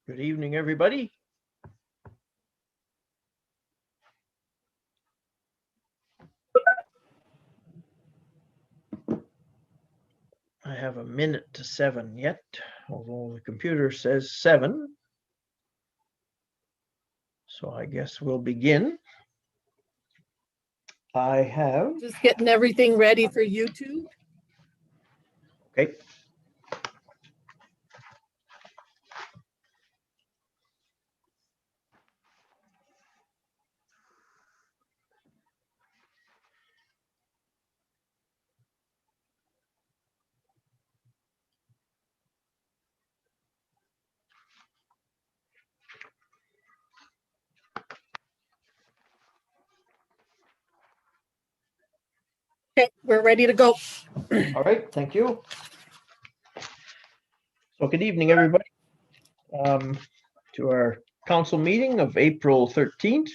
Good evening, everybody. I have a minute to 7 yet, although the computer says 7. So I guess we'll begin. I have, Just getting everything ready for YouTube. okay. Okay, we're ready to go. All right, thank you. So good evening, everybody, to our council meeting of April 13th,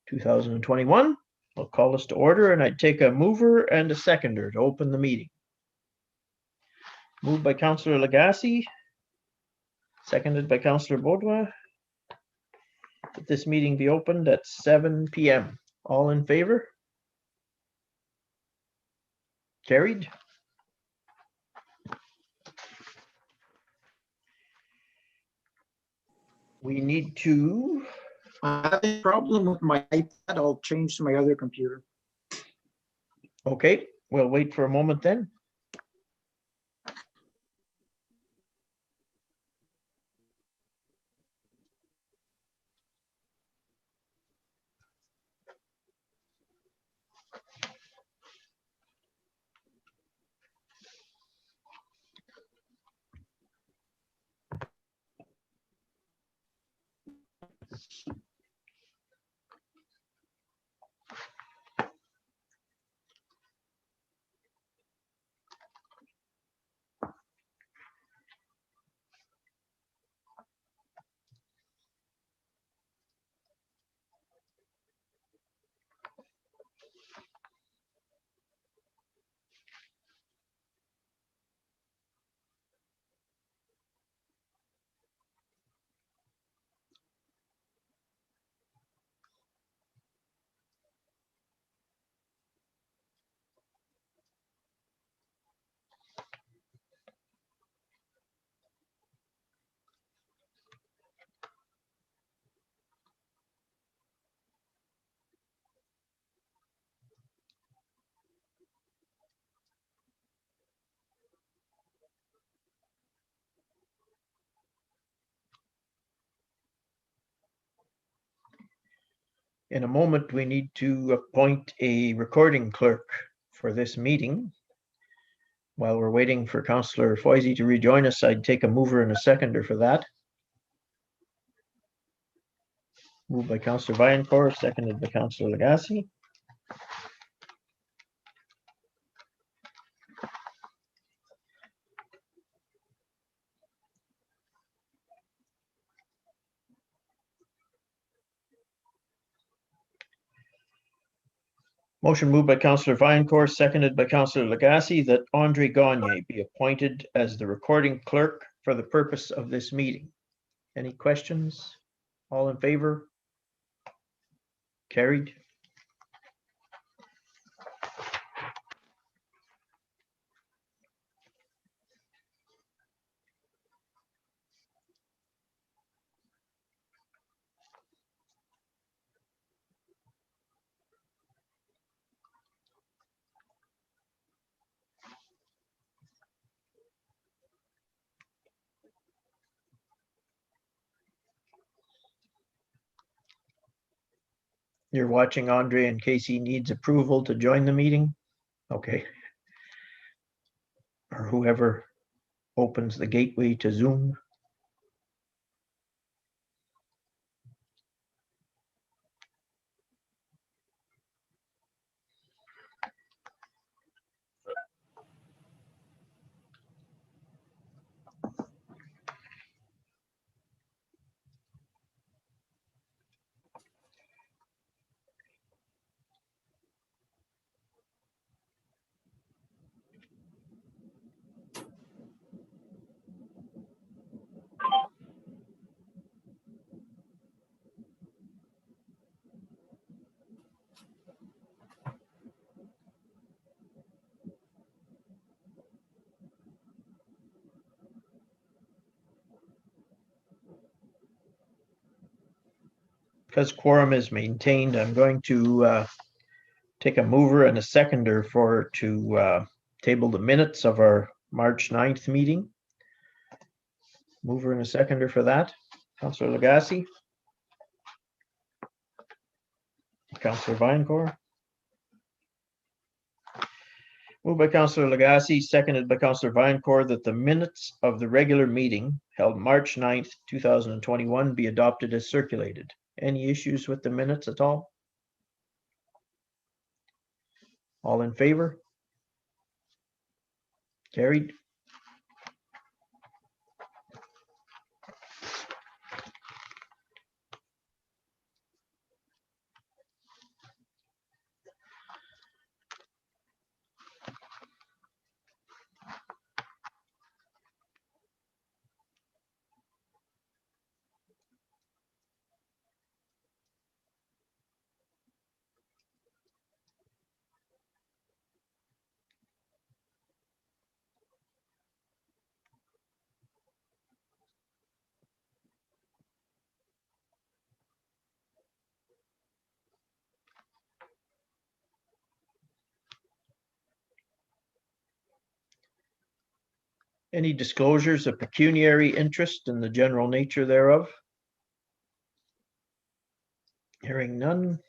2021. I'll call this to order, and I'd take a mover and a seconder to open the meeting. Moved by Councillor Lagasse, seconded by Councillor Baudouin, that this meeting be opened at 7 p.m. All in favor? Carried. We need to, I have a problem with my iPad. I'll change to my other computer. okay, we'll wait for a moment then. In a moment, we need to appoint a recording clerk for this meeting. While we're waiting for Councillor Foisey to rejoin us, I'd take a mover and a seconder for that. Moved by Councillor Vaillancourt, seconded by Councillor Lagasse. Motion moved by Councillor Vaillancourt, seconded by Councillor Lagasse, that Andre Gagne be appointed as the recording clerk for the purpose of this meeting. Any questions? All in favor? Carried. You're watching Andre in case he needs approval to join the meeting? Okay. Or whoever opens the gateway to Zoom. Because quorum is maintained, I'm going to take a mover and a seconder to table the minutes of our March 9th meeting. Mover and a seconder for that. Councillor Lagasse. Councillor Vinecore. Moved by Councillor Lagasse, seconded by Councillor Vinecore, that the minutes of the regular meeting held March 9th, 2021 be adopted as circulated. Any issues with the minutes at all? All in favor? Carried. Any disclosures of pecuniary interest in the general nature thereof? Hearing none.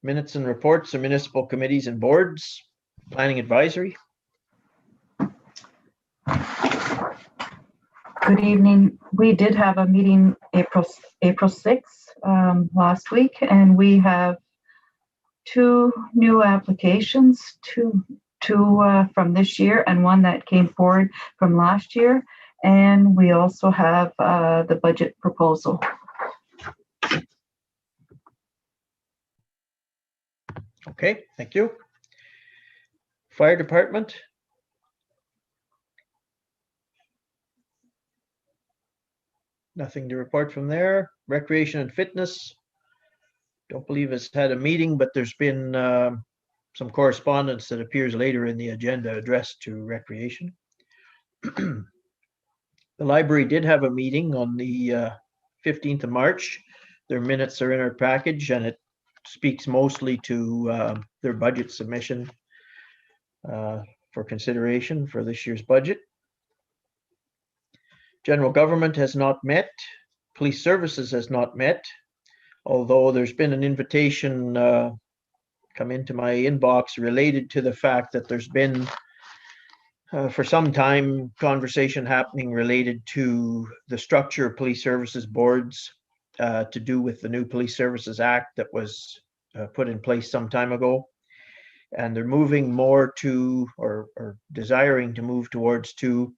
Minutes and reports of municipal committees and boards. Planning advisory. Good evening. We did have a meeting April 6th last week, and we have two new applications, two from this year and one that came forward from last year. And we also have the budget proposal. Okay, thank you. Fire department. Nothing to report from there. Recreation and fitness. Don't believe it's had a meeting, but there's been some correspondence that appears later in the agenda addressed to recreation. The library did have a meeting on the 15th of March. Their minutes are in our package, and it speaks mostly to their budget submission for consideration for this year's budget. General government has not met. Police services has not met, although there's been an invitation come into my inbox related to the fact that there's been for some time conversation happening related to the structure of police services boards to do with the new Police Services Act that was put in place some time ago. And they're moving more to, or desiring to move towards to,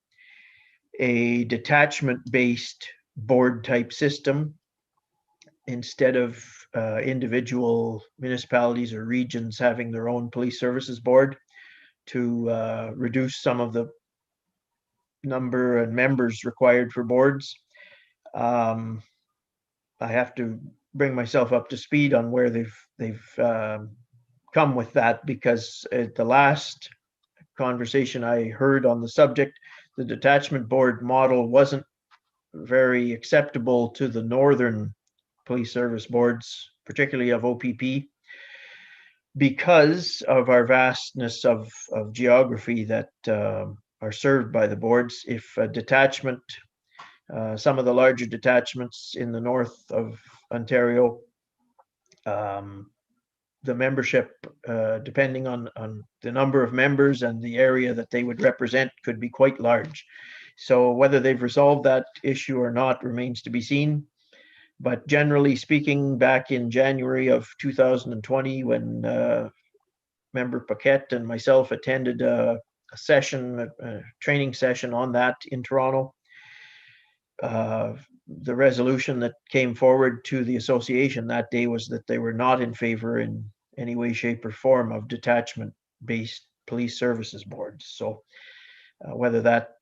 a detachment-based board type system instead of individual municipalities or regions having their own police services board, to reduce some of the number and members required for boards. I have to bring myself up to speed on where they've come with that, because at the last conversation I heard on the subject, the detachment board model wasn't very acceptable to the northern police service boards, particularly of OPP, because of our vastness of geography that are served by the boards. If a detachment, some of the larger detachments in the north of Ontario, the membership, depending on the number of members and the area that they would represent, could be quite large. So whether they've resolved that issue or not remains to be seen. But generally speaking, back in January of 2020, when Member Paquette and myself attended a training session on that in Toronto, the resolution that came forward to the association that day was that they were not in favor in any way, shape, or form of detachment-based police services boards. So whether that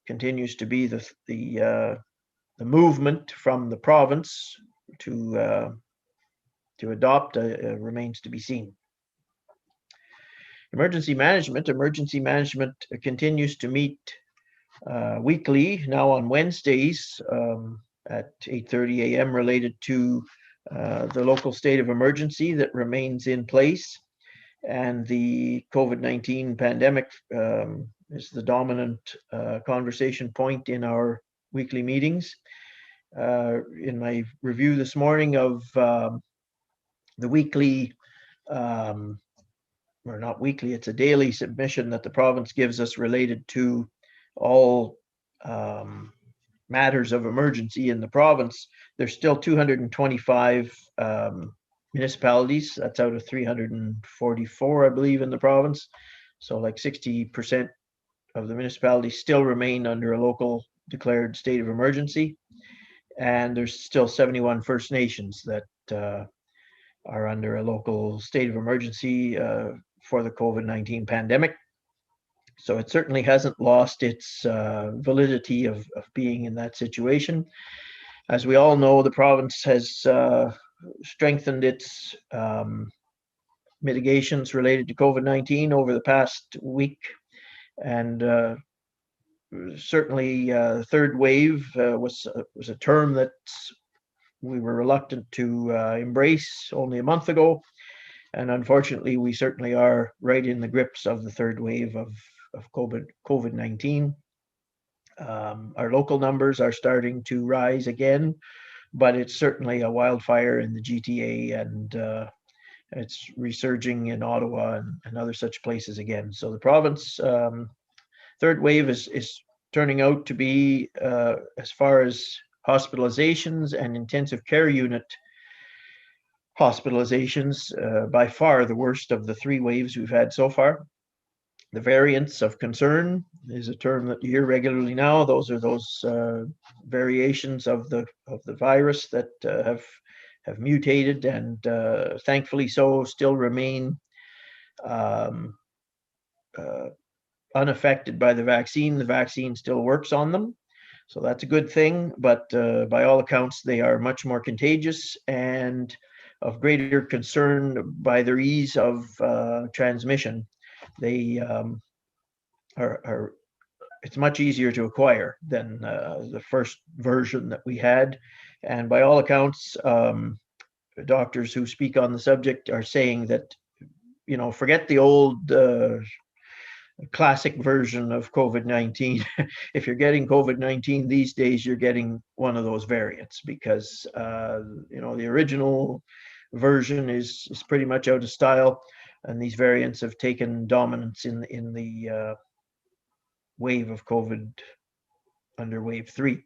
continues to be the movement from the province to adopt remains to be seen. Emergency management continues to meet weekly, now on Wednesdays. at 8:30 a.m. related to the local state of emergency that remains in place. And the COVID-19 pandemic is the dominant conversation point in our weekly meetings. In my review this morning of the weekly, or not weekly, it's a daily submission that the province gives us related to all matters of emergency in the province. There's still 225 municipalities. That's out of 344, I believe, in the province. So like 60% of the municipalities still remain under a local declared state of emergency. And there's still 71 First Nations that are under a local state of emergency for the COVID-19 pandemic. So it certainly hasn't lost its validity of being in that situation. As we all know, the province has strengthened its mitigations related to COVID-19 over the past week. And certainly third wave was a term that we were reluctant to embrace only a month ago. And unfortunately, we certainly are right in the grips of the third wave of COVID-19. Our local numbers are starting to rise again, but it's certainly a wildfire in the GTA, and it's resurging in Ottawa and other such places again. So the province third wave is turning out to be, as far as hospitalizations and intensive care unit hospitalizations, by far the worst of the three waves we've had so far. The variants of concern is a term that you hear regularly now. Those are those variations of the virus that have mutated and thankfully so still remain unaffected by the vaccine. The vaccine still works on them, so that's a good thing. But by all accounts, they are much more contagious and of greater concern by their ease of transmission. They are it's much easier to acquire than the first version that we had. And by all accounts, doctors who speak on the subject are saying that, forget the old classic version of COVID-19. If you're getting COVID-19 these days, you're getting one of those variants, because the original version is pretty much out of style, and these variants have taken dominance in the wave of COVID under wave 3.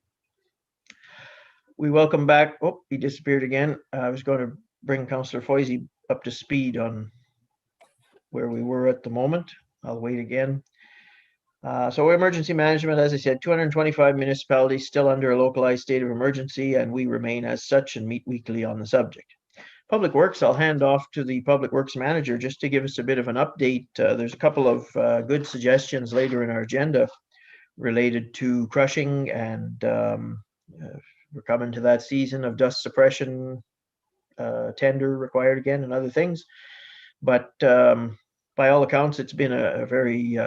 We welcome back. Oh, he disappeared again. I was going to bring Councillor Foisey up to speed on where we were at the moment. I'll wait again. So emergency management, as I said, 225 municipalities still under a localized state of emergency, and we remain as such and meet weekly on the subject. Public Works, I'll hand off to the Public Works Manager just to give us a bit of an update. There's a couple of good suggestions later in our agenda related to crushing, and we're coming to that season of dust suppression tender required again and other things. But by all accounts, it's been a very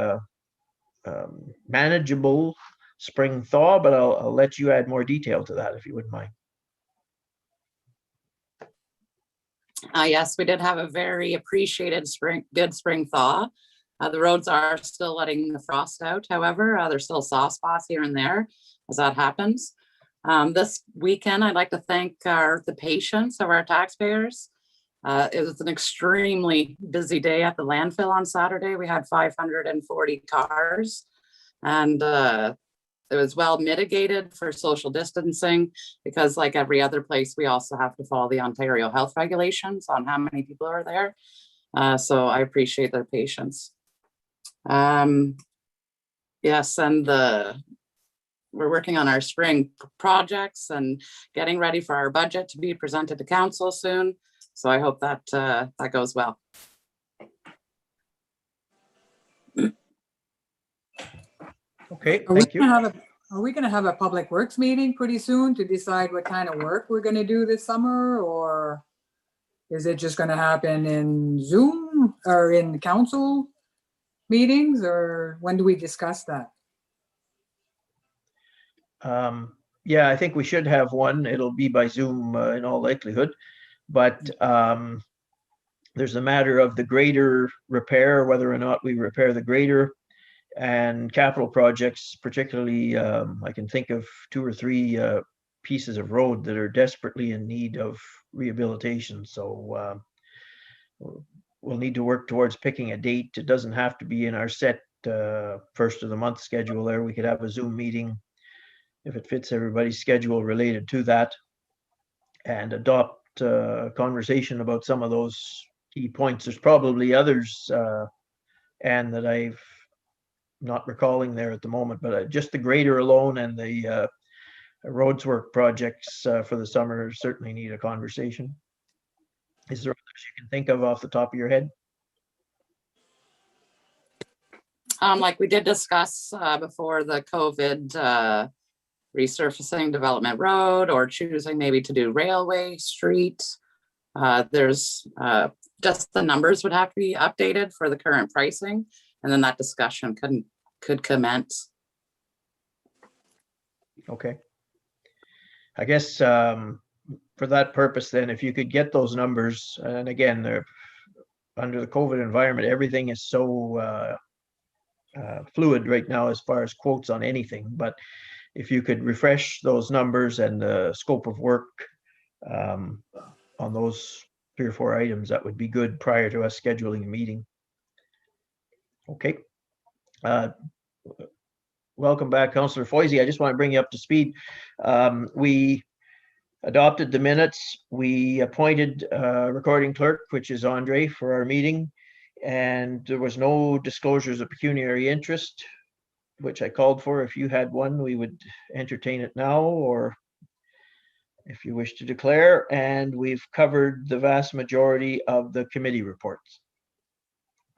manageable spring thaw, but I'll let you add more detail to that if you wouldn't mind. Yes, we did have a very appreciated good spring thaw. The roads are still letting the frost out. However, there's still soft spots here and there as that happens. This weekend, I'd like to thank the patience of our taxpayers. It was an extremely busy day at the landfill on Saturday. We had 540 cars, and it was well mitigated for social distancing, because like every other place, we also have to follow the Ontario health regulations on how many people are there. So I appreciate their patience. Yes, and we're working on our spring projects and getting ready for our budget to be presented to council soon. So I hope that that goes well. Okay, Are we thank you. going to have a public works meeting pretty soon to decide what kind of work we're going to do this summer, or is it just going to happen in Zoom or in council meetings, or when do we discuss that? Yeah, I think we should have one. It'll be by Zoom in all likelihood. But there's a matter of the grader repair, whether or not we repair the grader, and capital projects, particularly I can think of 2 or 3 pieces of road that are desperately in need of rehabilitation. So we'll need to work towards picking a date. It doesn't have to be in our set first of the month schedule there. We could have a Zoom meeting if it fits everybody's schedule related to that, and adopt conversation about some of those key points. There's probably others, and that I've not recalling there at the moment, but just the grader alone and the roads work projects for the summer certainly need a conversation. Is there others you can think of off the top of your head? Like we did discuss before, the COVID resurfacing Development Road, or choosing maybe to do Railway Street. There's just the numbers would have to be updated for the current pricing, and then that discussion could commence. Okay. I guess for that purpose, then, if you could get those numbers, and again, they're under the COVID environment, everything is so fluid right now as far as quotes on anything. But if you could refresh those numbers and the scope of work on those 3 or 4 items, that would be good prior to us scheduling a meeting. Okay. Welcome back, Councillor Foisey. I just want to bring you up to speed. We adopted the minutes. We appointed a recording clerk, which is Andre, for our meeting. And there was no disclosures of pecuniary interest, which I called for. If you had one, we would entertain it now, or if you wish to declare. And we've covered the vast majority of the committee reports.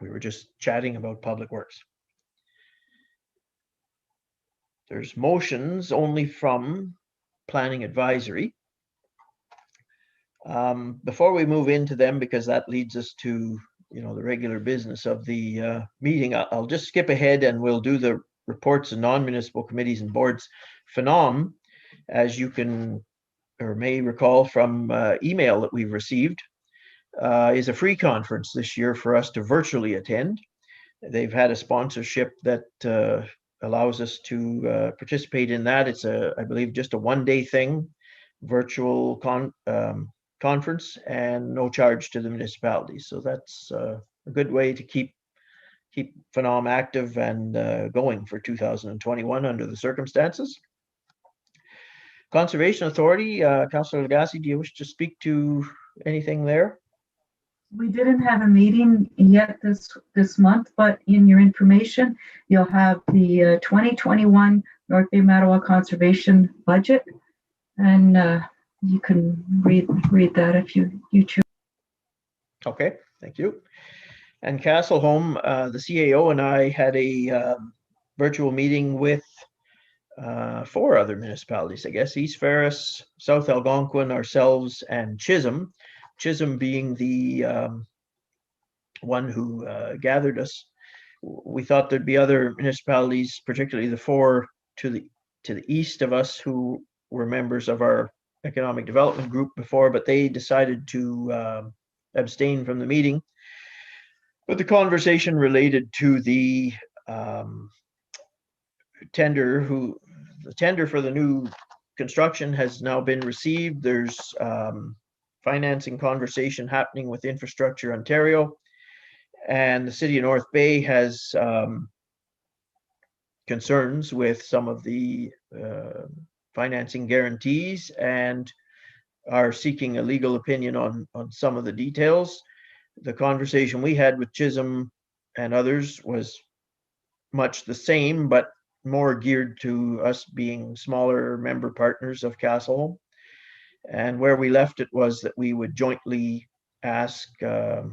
We were just chatting about Public Works. There's motions only from Planning Advisory. Before we move into them, because that leads us to the regular business of the meeting, I'll just skip ahead and we'll do the reports of non-municipal committees and boards. Phenom, as you can or may recall from email that we've received, is a free conference this year for us to virtually attend. They've had a sponsorship that allows us to participate in that. It's I believe, just a one-day thing, virtual conference, and no charge to the municipality. So that's a good way to keep Phenom active and going for 2021 under the circumstances. Conservation Authority, Councillor Lagasse, do you wish to speak to anything there? We didn't have a meeting yet this month, but in your information, you'll have the 2021 North Bay Mattawa Conservation Budget, and you can read that if you choose. Okay, thank you. And Castleholm, the CAO and I had a virtual meeting with 4 other municipalities, I guess: East Ferris, South Algonquin, ourselves, and Chisholm. Chisholm being the one who gathered us. We thought there'd be other municipalities, particularly the 4 to the east of us, who were members of our economic development group before, but they decided to abstain from the meeting. But the conversation related to the tender for the new construction has now been received. There's financing conversation happening with Infrastructure Ontario, and the City of North Bay has concerns with some of the financing guarantees and are seeking a legal opinion on some of the details. The conversation we had with Chisholm and others was much the same, but more geared to us being smaller member partners of Castleholm. And where we left it was that we would jointly ask the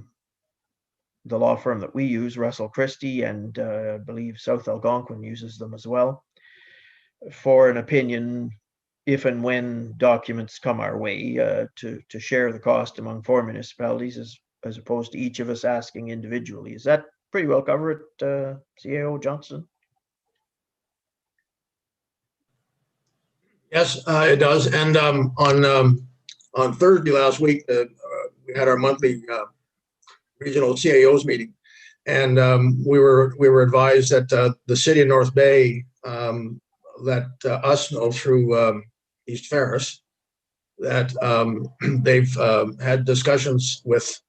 law firm that we use, Russell Christie, and I believe South Algonquin uses them as well, for an opinion if and when documents come our way, to share the cost among 4 municipalities as opposed to each of us asking individually. Is that pretty well cover it, CAO Johnson? Yes, it does. And on Thursday last week, we had our monthly regional CAOs meeting, and we were advised that the city of North Bay let us know through East Ferris that they've had discussions with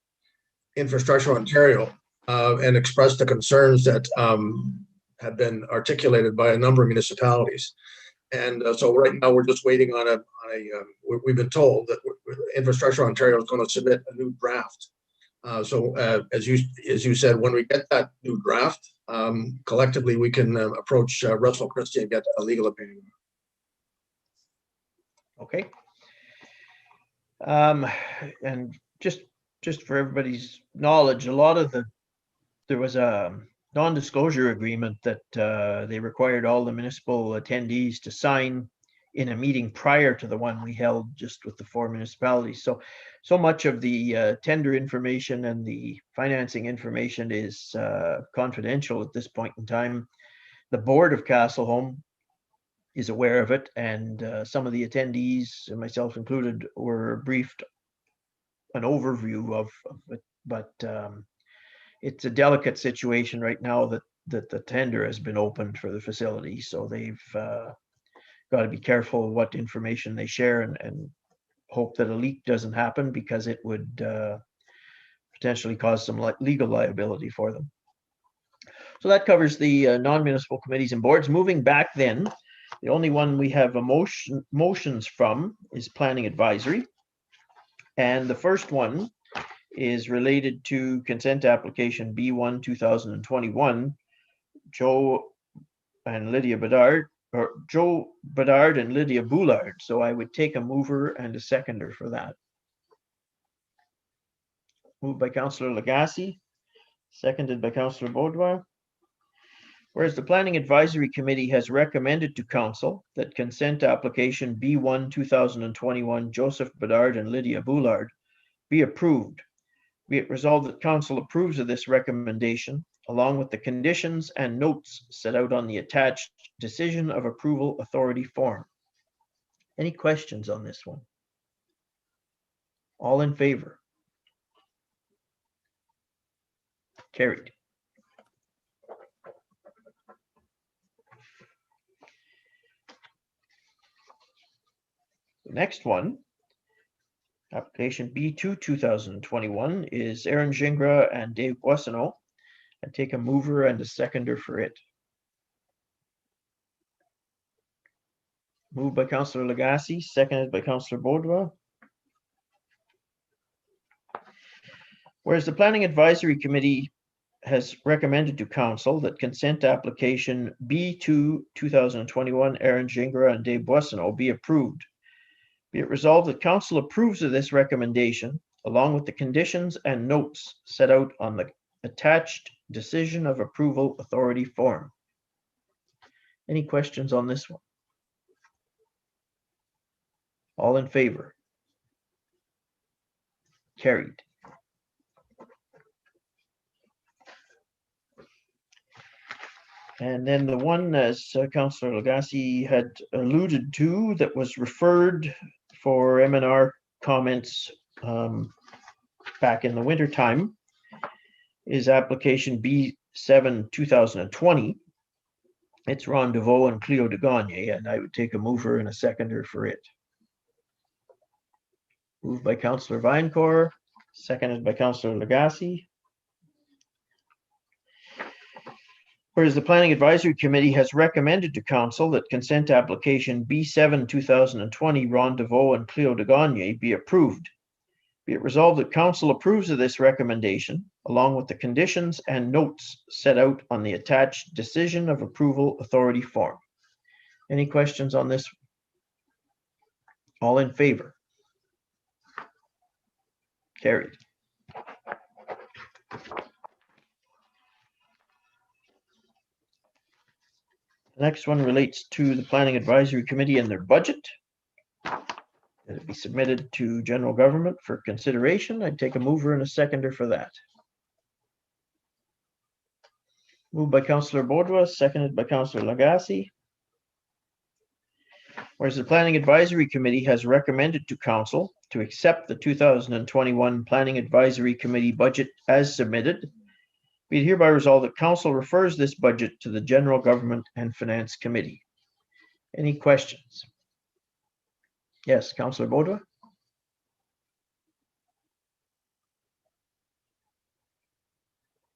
Infrastructure Ontario and expressed the concerns that have been articulated by a number of municipalities. And so right now we're just waiting on we've been told that Infrastructure Ontario is going to submit a new draft. So as you said, when we get that new draft, collectively we can approach Russell Christie and get a legal opinion. Okay. And just for everybody's knowledge, a lot of there was a non-disclosure agreement that they required all the municipal attendees to sign in a meeting prior to the one we held just with the 4 municipalities. So much of the tender information and the financing information is confidential at this point in time. The board of Castleholm is aware of it, and some of the attendees, myself included, were briefed an overview of it, but it's a delicate situation right now that the tender has been opened for the facility, so they've got to be careful what information they share and hope that a leak doesn't happen, because it would potentially cause some legal liability for them. So that covers the non-municipal committees and boards. Moving back then, the only one we have motions from is Planning Advisory. And the first one is related to consent application B1 2021, Joe and Lydia Bedard, or Joe Bedard and Lydia Boulard. So I would take a mover and a seconder for that. Moved by Councillor Lagacé, seconded by Councillor Beaudoin. Whereas the Planning Advisory Committee has recommended to Council that consent application B1 2021 Joseph Bedard and Lydia Boulard be approved, be it resolved that Council approves of this recommendation, along with the conditions and notes set out on the attached Decision of Approval Authority form. Any questions on this one? All in favor? Carried. The next one, application B2 2021, is Aaron Gingras and Dave Boissonneau. I take a mover and a seconder for it. Moved by Councillor Lagacé, seconded by Councillor Beaudoin. Whereas the Planning Advisory Committee has recommended to Council that consent application B2 2021 Aaron Gingras and Dave Boissonneau be approved, be it resolved that Council approves of this recommendation, along with the conditions and notes set out on the attached Decision of Approval Authority form. Any questions on this one? All in favor? Carried. And then the one, as Councillor Lagacé had alluded to, that was referred for M&R comments back in the winter time, is application B7 2020. It's Ron DeVoe and Cleo de Gagne, and I would take a mover and a seconder for it. Moved by Councillor Vinecore, seconded by Councillor Lagacé. Whereas the Planning Advisory Committee has recommended to Council that consent application B7 2020 Ron DeVoe and Cleo de Gagne be approved, be it resolved that Council approves of this recommendation, along with the conditions and notes set out on the attached Decision of Approval Authority form. Any questions on this? All in favor? Carried. The next one relates to the Planning Advisory Committee and their budget. It'll be submitted to general government for consideration. I'd take a mover and a seconder for that. Moved by Councillor Beaudoin, seconded by Councillor Lagacé. Whereas the Planning Advisory Committee has recommended to council to accept the 2021 Planning Advisory Committee budget as submitted, be it hereby resolved that council refers this budget to the General Government and Finance Committee. Any questions? Yes, Councillor Bodwa?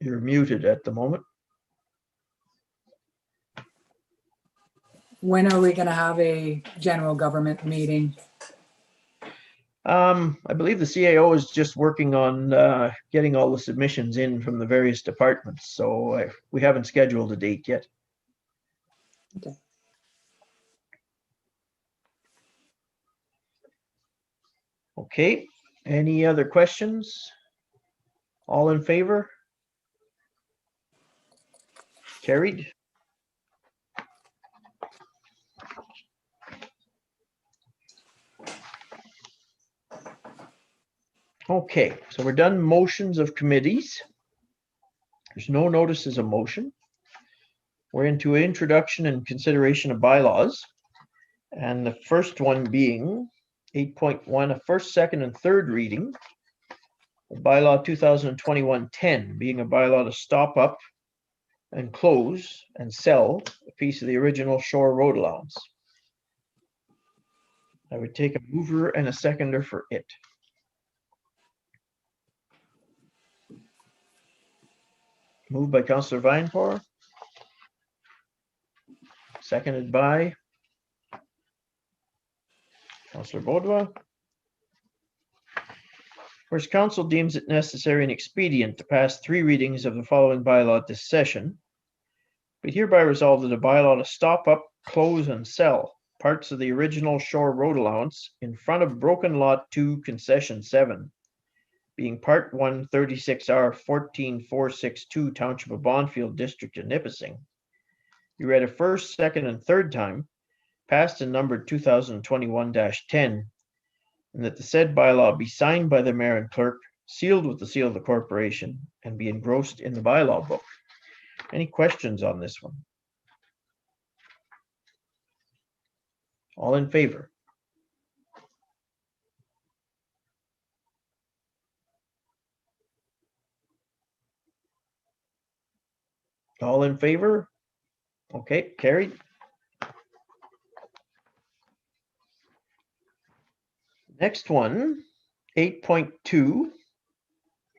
You're muted at the moment. When are we gonna have a general government meeting? I believe the CAO is just working on getting all the submissions in from the various departments, so we haven't scheduled a date yet. Okay. Okay, any other questions? All in favor? Carried. Okay, so we're done motions of committees. There's no notices of motion. We're into introduction and consideration of bylaws. And the first one being 8.1, a first, second, and third reading. Bylaw 2021-10 being a bylaw to stop up and close and sell a piece of the original Shore Road allowance. I would take a mover and a seconder for it. Moved by Councillor Vinepour. Seconded by Councillor Bodwa. Whereas council deems it necessary and expedient to pass 3 readings of the following bylaw at this session, but hereby resolve that a bylaw to stop up, close, and sell parts of the original Shore Road allowance in front of Broken Lot 2, Concession 7, being Part 1, 36R 14462, Township of Bonfield, District of Nipissing, be read a first, second, and third time, passed and numbered 2021-10, and that the said bylaw be signed by the mayor and clerk, sealed with the seal of the corporation, and be engrossed in the bylaw book. Any questions on this one? All in favor? All in favor? Okay, carried. Next one, 8.2,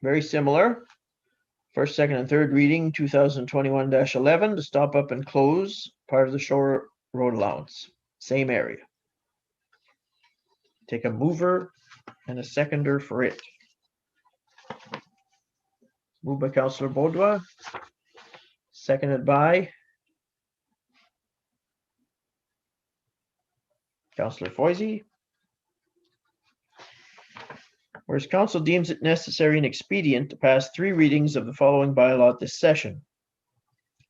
very similar. First, second, and third reading, 2021-11, to stop up and close part of the Shore Road allowance, same area. Take a mover and a seconder for it. Moved by Councillor Bodwa, seconded by Councillor Foisey. Whereas council deems it necessary and expedient to pass 3 readings of the following bylaw at this session,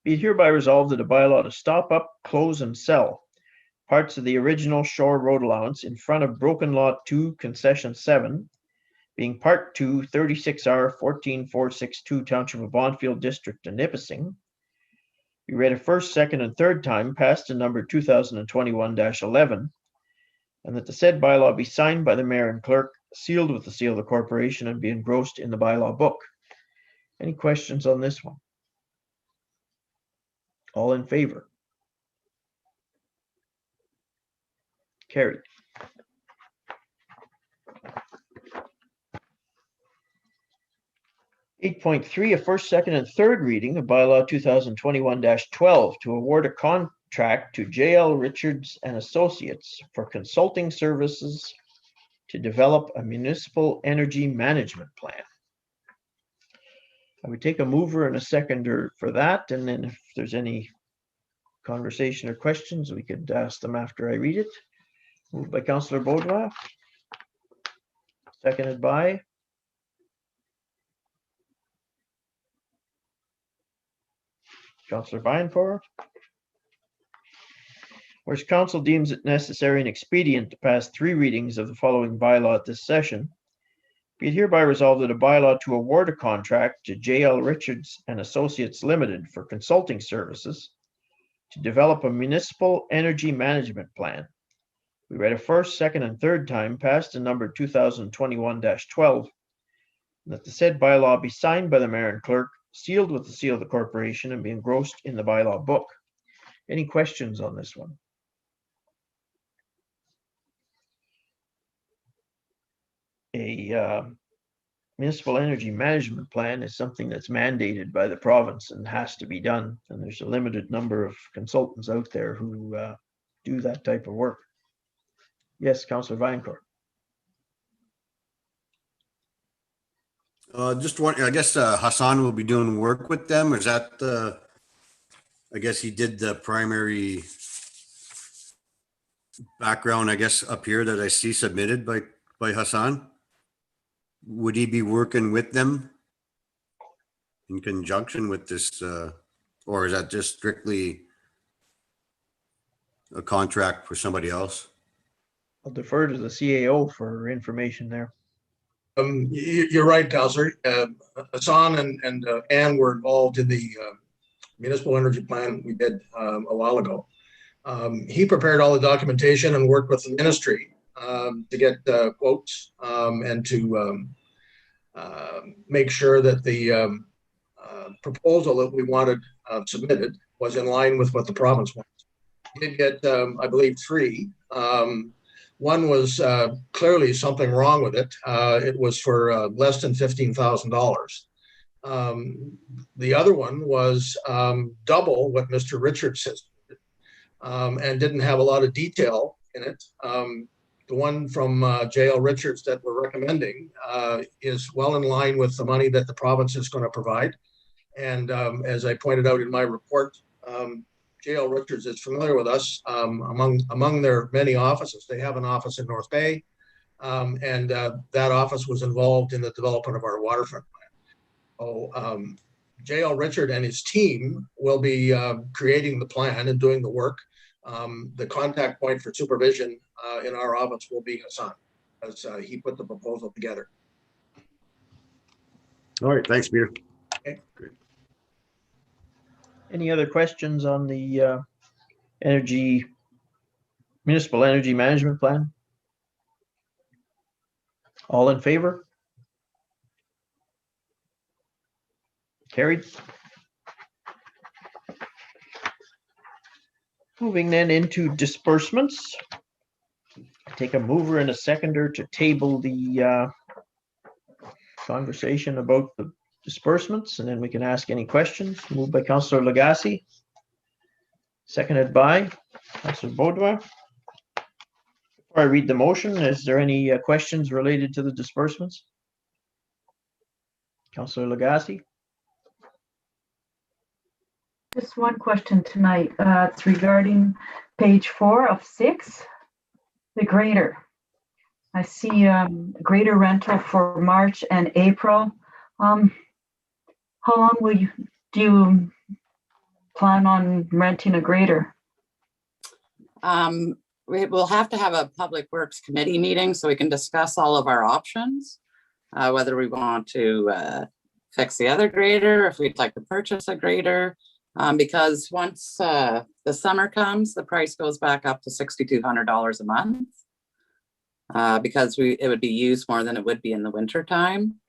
be it hereby resolved that a bylaw to stop up, close, and sell parts of the original Shore Road allowance in front of Broken Lot 2, Concession 7, being Part 2, 36R 14462, Township of Bonfield, District of Nipissing, be read a first, second, and third time, passed and numbered 2021-11, and that the said bylaw be signed by the mayor and clerk, sealed with the seal of the corporation, and be engrossed in the bylaw book. Any questions on this one? All in favor? Carried. (8.3) A first, second, and third reading of bylaw 2021-12 to award a contract to JL Richards and Associates for consulting services to develop a municipal energy management plan. I would take a mover and a seconder for that, and then if there's any conversation or questions, we could ask them after I read it. Moved by Councillor Bodwa, seconded by Councillor Vinepour. Whereas council deems it necessary and expedient to pass 3 readings of the following bylaw at this session, be it hereby resolved that a bylaw to award a contract to JL Richards and Associates Limited for consulting services to develop a municipal energy management plan We read a first, second, and third time passed and numbered 2021-12. That the said bylaw be signed by the mayor and clerk, sealed with the seal of the corporation, and be engrossed in the bylaw book. Any questions on this one? A municipal energy management plan is something that's mandated by the province and has to be done. And there's a limited number of consultants out there who do that type of work. Yes, Councillor Valencourt. Just one, I guess Hassan will be doing work with them. Is that, I guess he did the primary background, I guess, up here that I see submitted by Hassan. Would he be working with them in conjunction with this, or is that just strictly a contract for somebody else? I'll defer to the CAO for information there. You're right, Councillor. Hassan and Ann were involved in the municipal energy plan we did a while ago. He prepared all the documentation and worked with the ministry to get quotes and to make sure that the proposal that we wanted submitted was in line with what the province wants. We did get, I believe, 3. One was clearly something wrong with it. It was for less than $15,000. The other one was double what Mr. Richards says, and didn't have a lot of detail in it. The one from JL Richards that we're recommending is well in line with the money that the province is going to provide. And as I pointed out in my report, JL Richards is familiar with us among their many offices. They have an office in North Bay, and that office was involved in the development of our waterfront plan. So JL Richard and his team will be creating the plan and doing the work. The contact point for supervision in our office will be Hassan, as he put the proposal together. All right, thanks, Peter. Okay. Great. Any other questions on the municipal energy management plan? All in favor? Carried. Moving then into disbursements. Take a mover and a seconder to table the conversation about the disbursements, and then we can ask any questions. Moved by Councillor Lagacé, seconded by Councillor Baudouin. Before I read the motion, is there any questions related to the disbursements? Councillor Lagacé. Just one question tonight. It's regarding page 4 of 6, the grader. I see grader rental for March and April. How long do you plan on renting a grader? We will have to have a Public Works Committee meeting so we can discuss all of our options, whether we want to fix the other grader, if we'd like to purchase a grader, because once the summer comes, the price goes back up to $6,200 a month, because it would be used more than it would be in the winter time.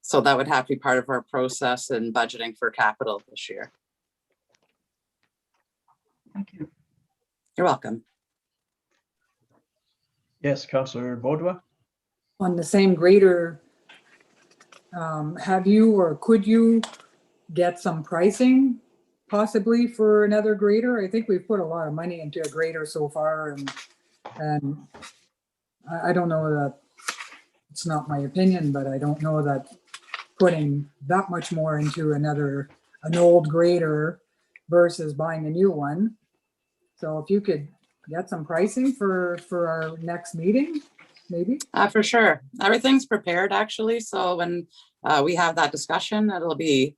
So that would have to be part of our process in budgeting for capital this year. Thank you. You're welcome. Yes, Councillor Baudouin. On the same grader, have you or could you get some pricing possibly for another grader? I think we've put a lot of money into a grader so far, and I don't know that, it's not my opinion, but I don't know that putting that much more into an old grader versus buying a new one. So if you could get some pricing for our next meeting, maybe? For sure. Everything's prepared actually. So when we have that discussion, it'll be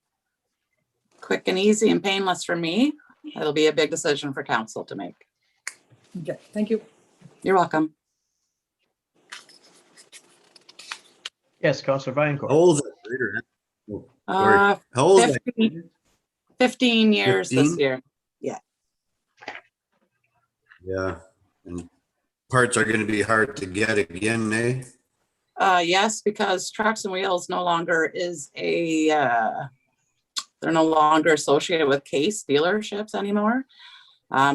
quick and easy and painless for me. It'll be a big decision for council to make. Okay, thank you. You're welcome. Yes, Councillor Valencourt. How old is that grader? Oh, sorry. How old is that? 15 years this 15? year. Yeah, And parts are gonna be hard to get again, eh? Yes, because Trucks and Wheels no longer is they're no longer associated with Case dealerships anymore.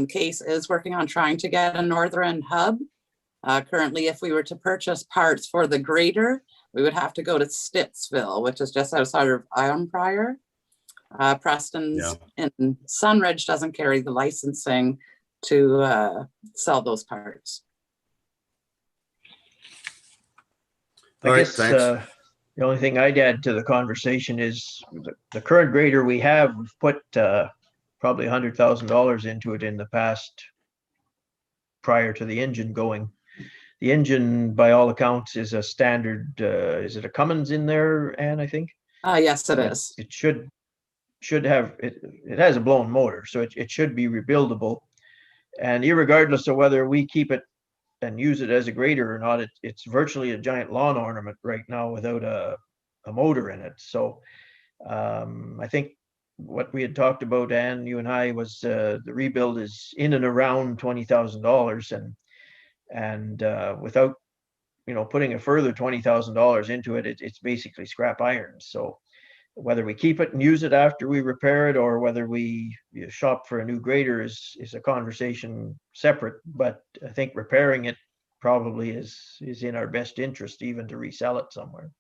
Case is working on trying to get a northern hub. Currently, if we were to purchase parts for the grader, we would have to go to Stittsville, which is just outside of Iron Prior. Preston's in Sunridge doesn't carry the licensing to sell those parts. All I right, guess thanks. the only thing I'd add to the conversation is the current grader we have, we've put probably $100,000 into it in the past prior to the engine going. The engine, by all accounts, is a standard, is it a Cummins in there, Ann, I think? Yes, it is. It should have, it has a blown motor, so it should be rebuildable. And irregardless of whether we keep it and use it as a grader or not, it's virtually a giant lawn ornament right now without a motor in it. So I think what we had talked about, Ann, you and I, was the rebuild is in and around $20,000, and without putting a further $20,000 into it, it's basically scrap iron. So whether we keep it and use it after we repair it, or whether we shop for a new grader is a conversation separate. But I think repairing it probably is in our best interest, even to resell it somewhere.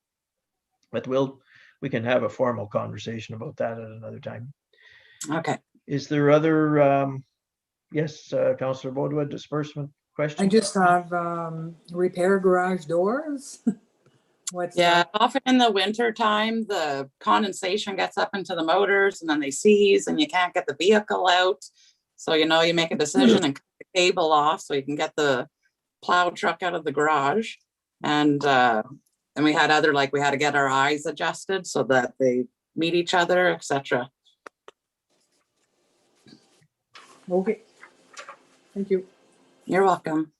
But we can have a formal conversation about that at another time. Okay. Is there other, yes, Councillor Baudouin, disbursement questions? I just have repair garage doors. What's Yeah, often in the winter time, the condensation gets up into the motors and then they seize and you can't get the vehicle out. So, you make a decision and cut the cable off so you can get the plow truck out of the garage. And we had we had to get our eyes adjusted so that they meet each other, etc. Okay. Thank you. You're welcome.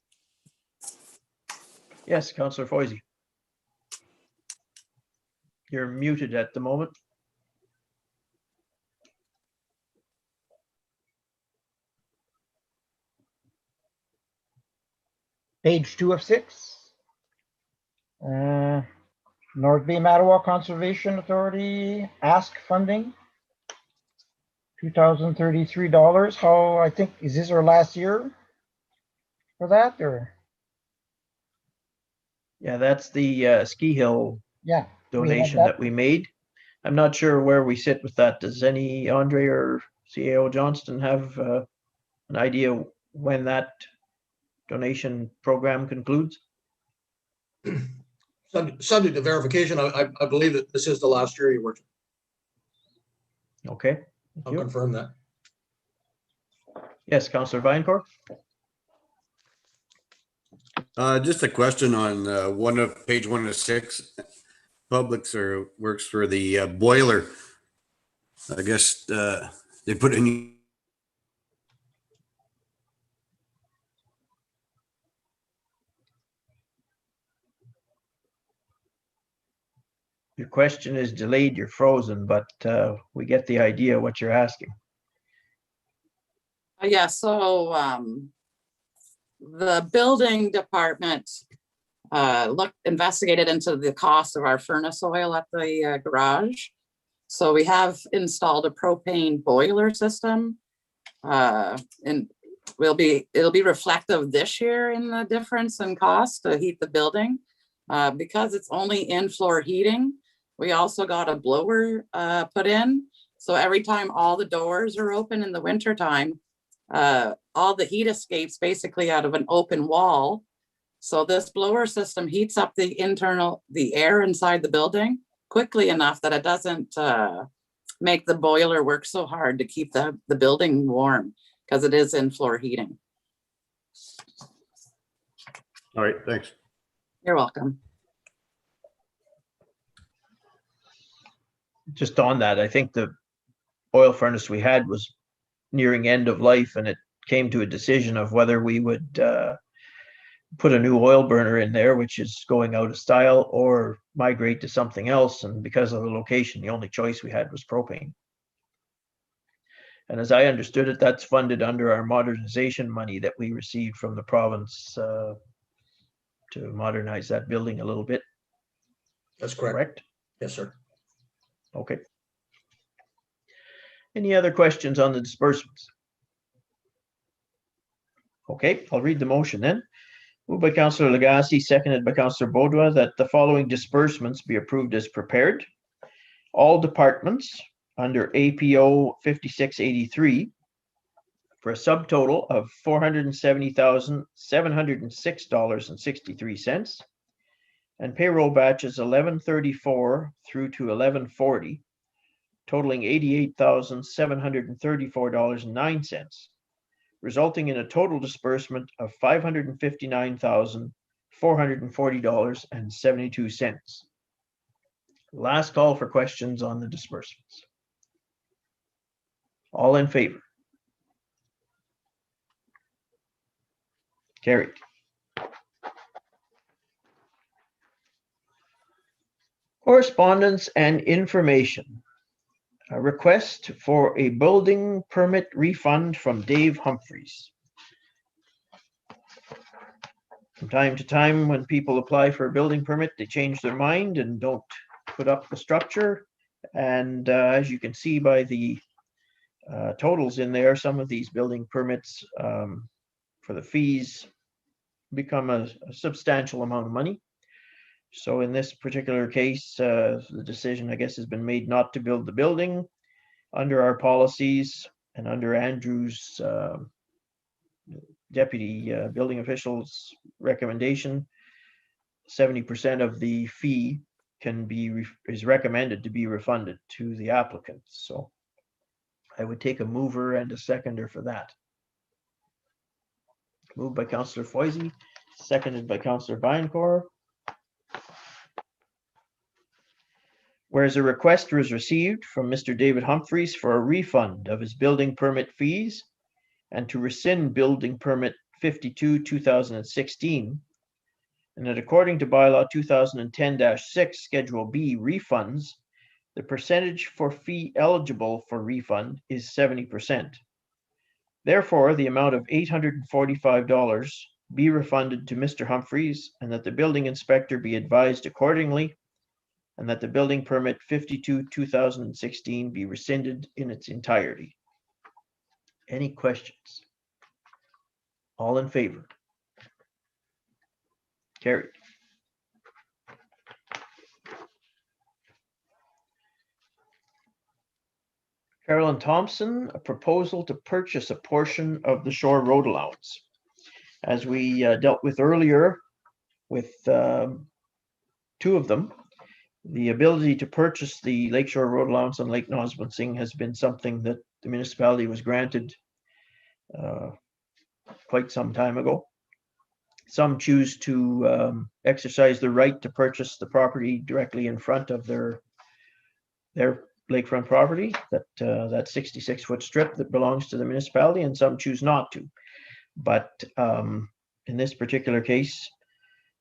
Yes, Councillor Foisey. You're muted at the moment. Page 2 of 6. North Bay Mattawa Conservation Authority ask funding. $2,033. How, I think, is this our last year for that, or? Yeah, that's the Ski Hill Yeah. donation that we made. I'm not sure where we sit with that. Does Andre or CAO Johnston have an idea when that donation program concludes? Subject to verification, I believe that this is the last year, Your Worship. Okay. I'll Thank you. confirm that. Yes, Councillor Vinecourt. Just a question on page 1 of 6. Publix or works for the boiler. I guess they put in. Your question is delayed, you're frozen, but we get the idea what you're asking. Yeah, so the building department investigated into the cost of our furnace oil at the garage. So we have installed a propane boiler system, and it'll be reflective this year in the difference in cost to heat the building. Because it's only in-floor heating, we also got a blower put in. So every time all the doors are open in the winter time, all the heat escapes basically out of an open wall. So this blower system heats up the air inside the building quickly enough that it doesn't make the boiler work so hard to keep the building warm, because it is in-floor heating. All right, thanks. You're welcome. Just on that, I think the oil furnace we had was nearing end of life, and it came to a decision of whether we would put a new oil burner in there, which is going out of style, or migrate to something else. And because of the location, the only choice we had was propane. And as I understood it, that's funded under our modernization money that we received from the province to modernize that building a little bit, That's correct. correct? Yes, sir. Okay. Any other questions on the disbursements? Okay, I'll read the motion then. Moved by Councillor Legacy, seconded by Councillor Baudouin, that the following disbursements be approved as prepared. All departments under APO 5683 for a subtotal of $470,706.63, and payroll batches 1134 through to 1140, totaling $88,734.09, resulting in a total disbursement of $559,440.72. Last call for questions on the disbursements. All in favor? Carried. Correspondence and information. A request for a building permit refund from Dave Humphreys. From time to time, when people apply for a building permit, they change their mind and don't put up the structure. And as you can see by the totals in there, some of these building permits for the fees become a substantial amount of money. So in this particular case, the decision, I guess, has been made not to build the building under our policies and under Andrew's deputy building official's recommendation. 70% of the fee is recommended to be refunded to the applicant. So I would take a mover and a seconder for that. Moved by Councillor Foisey, seconded by Councillor Biancourt. Whereas a request was received from Mr. David Humphreys for a refund of his building permit fees and to rescind building permit 52/2016, and that according to bylaw 2010-6 Schedule B refunds, the percentage for fee eligible for refund is 70%. Therefore, the amount of $845 be refunded to Mr. Humphreys, and that the building inspector be advised accordingly, and that the building permit 52/2016 be rescinded in its entirety. Any questions? All in favor? Carried. Carolyn Thompson, a proposal to purchase a portion of the Shore Road allowance. As we dealt with earlier with two of them, the ability to purchase the Lakeshore Road allowance on Lake Nosbonsing has been something that the municipality was granted quite some time ago. Some choose to exercise the right to purchase the property directly in front of their lakefront property, that 66-foot strip that belongs to the municipality, and some choose not to. But in this particular case,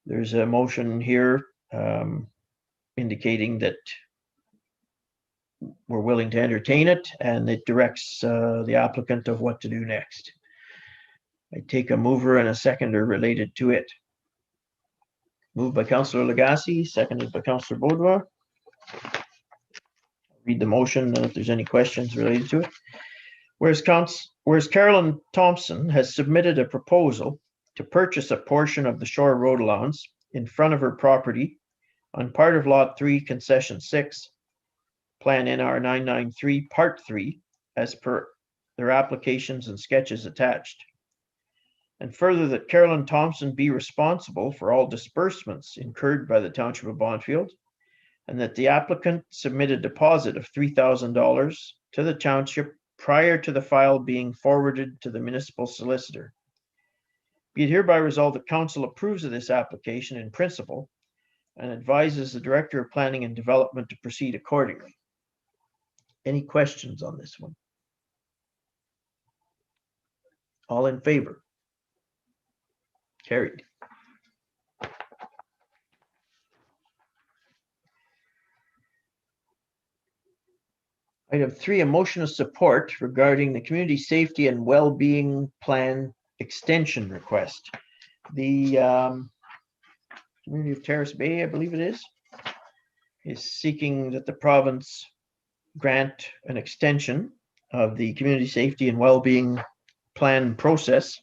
there's a motion here indicating that we're willing to entertain it, and it directs the applicant of what to do next. I take a mover and a seconder related to it. Moved by Councillor Legacy, seconded by Councillor Baudouin. Read the motion, and if there's any questions related to it. Whereas Carolyn Thompson has submitted a proposal to purchase a portion of the Shore Road allowance in front of her property on part of Lot 3, Concession 6, Plan NR 993, Part 3, as per their applications and sketches attached. And further, that Carolyn Thompson be responsible for all disbursements incurred by the Township of Bonnfield, and that the applicant submit a deposit of $3,000 to the township prior to the file being forwarded to the municipal solicitor. Be it hereby resolved that council approves of this application in principle and advises the Director of Planning and Development to proceed accordingly. Any questions on this one? All in favor? Carried. Item 3, a motion of support regarding the community safety and well-being plan extension request. The community of Terrace Bay, I believe it is seeking that the province grant an extension of the community safety and well-being plan process,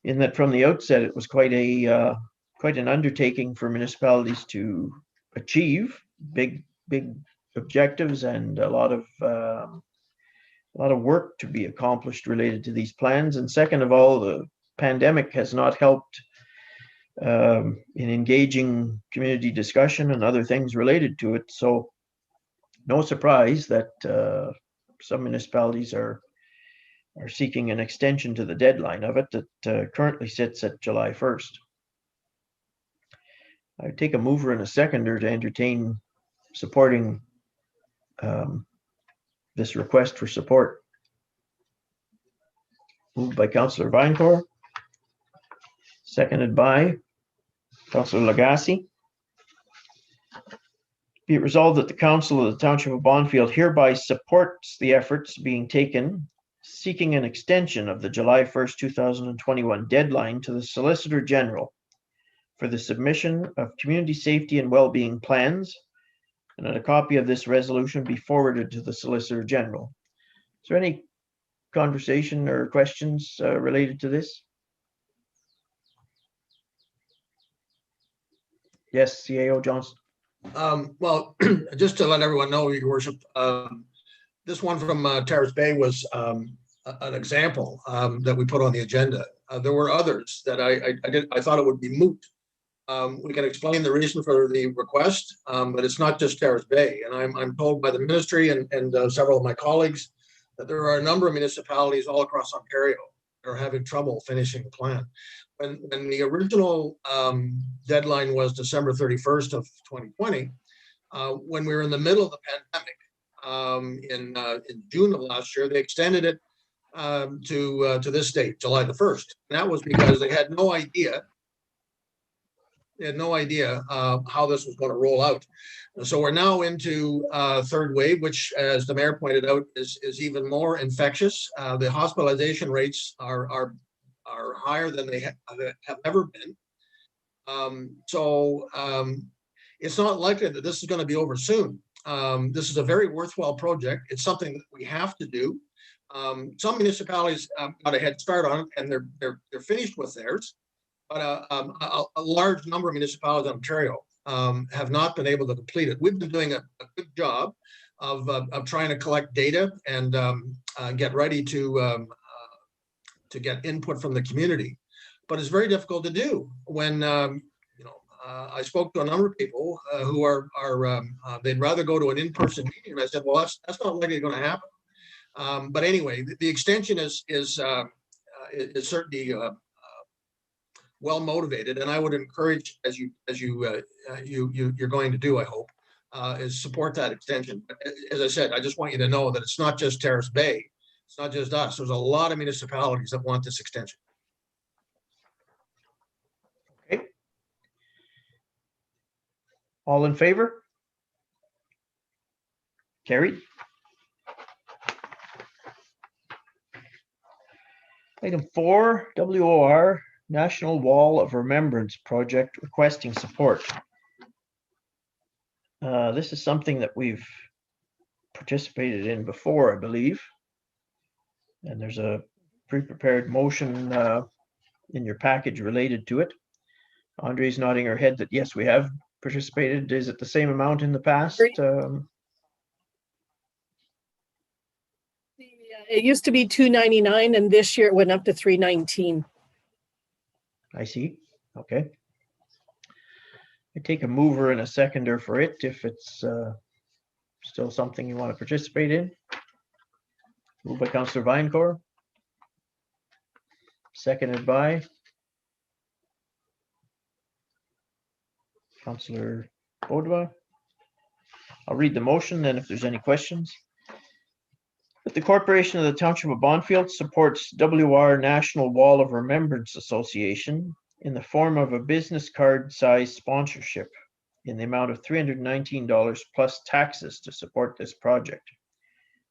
in that from the outset, it was quite an undertaking for municipalities to achieve big objectives, and a lot of work to be accomplished related to these plans. And second of all, the pandemic has not helped in engaging community discussion and other things related to it. So no surprise that some municipalities are seeking an extension to the deadline of it that currently sits at July 1st. I would take a mover and a seconder to entertain supporting this request for support. Moved by Councillor Vinecore, seconded by Councillor Lagasse. Be it resolved that the Council of the Township of Bonfield hereby supports the efforts being taken seeking an extension of the July 1st, 2021 deadline to the Solicitor General for the submission of community safety and well-being plans, and that a copy of this resolution be forwarded to the Solicitor General. Is there any conversation or questions related to this? Yes, CAO Johnson. Well, just to let everyone know, Your Worship, this one from Terrace Bay was an example that we put on the agenda. There were others that I thought it would be moot. We can explain the reason for the request, but it's not just Terrace Bay. And I'm told by the ministry and several of my colleagues that there are a number of municipalities all across Ontario that are having trouble finishing the plan. When the original deadline was December 31st of 2020, when we were in the middle of the pandemic in June of last year, they extended it to this date, July the 1st. And that was because they had no idea. They had no idea how this was going to roll out. So we're now into third wave, which, as the mayor pointed out, is even more infectious. The hospitalization rates are higher than they have ever been. So it's not likely that this is going to be over soon. This is a very worthwhile project. It's something that we have to do. Some municipalities got a head start on it, and they're finished with theirs. But a large number of municipalities in Ontario have not been able to complete it. We've been doing a good job of trying to collect data and get ready to get input from the community. But it's very difficult to do when I spoke to a number of people who are they'd rather go to an in-person meeting. And I said, well, that's not likely going to happen. But anyway, the extension is certainly well motivated, and I would encourage, as you're going to do, I hope, is support that extension. But as I said, I just want you to know that it's not just Terrace Bay, it's not just us. There's a lot of municipalities that want this extension. Okay. All in favor? Carried. Item 4, WOR National Wall of Remembrance Project requesting support. This is something that we've participated in before, I believe. And there's a pre-prepared motion in your package related to it. Andre's nodding her head that yes, we have participated. Is it the same amount in the past? It used to be $2.99, and this year it went up to $3.19. I see. Okay. I take a mover and a seconder for it if it's still something you want to participate in. Moved by Councillor Vinecore. Seconded by Councillor Beaudoin. I'll read the motion, then if there's any questions. That the Corporation of the Township of Bonfield supports WR National Wall of Remembrance Association in the form of a business card size sponsorship in the amount of $319 plus taxes to support this project.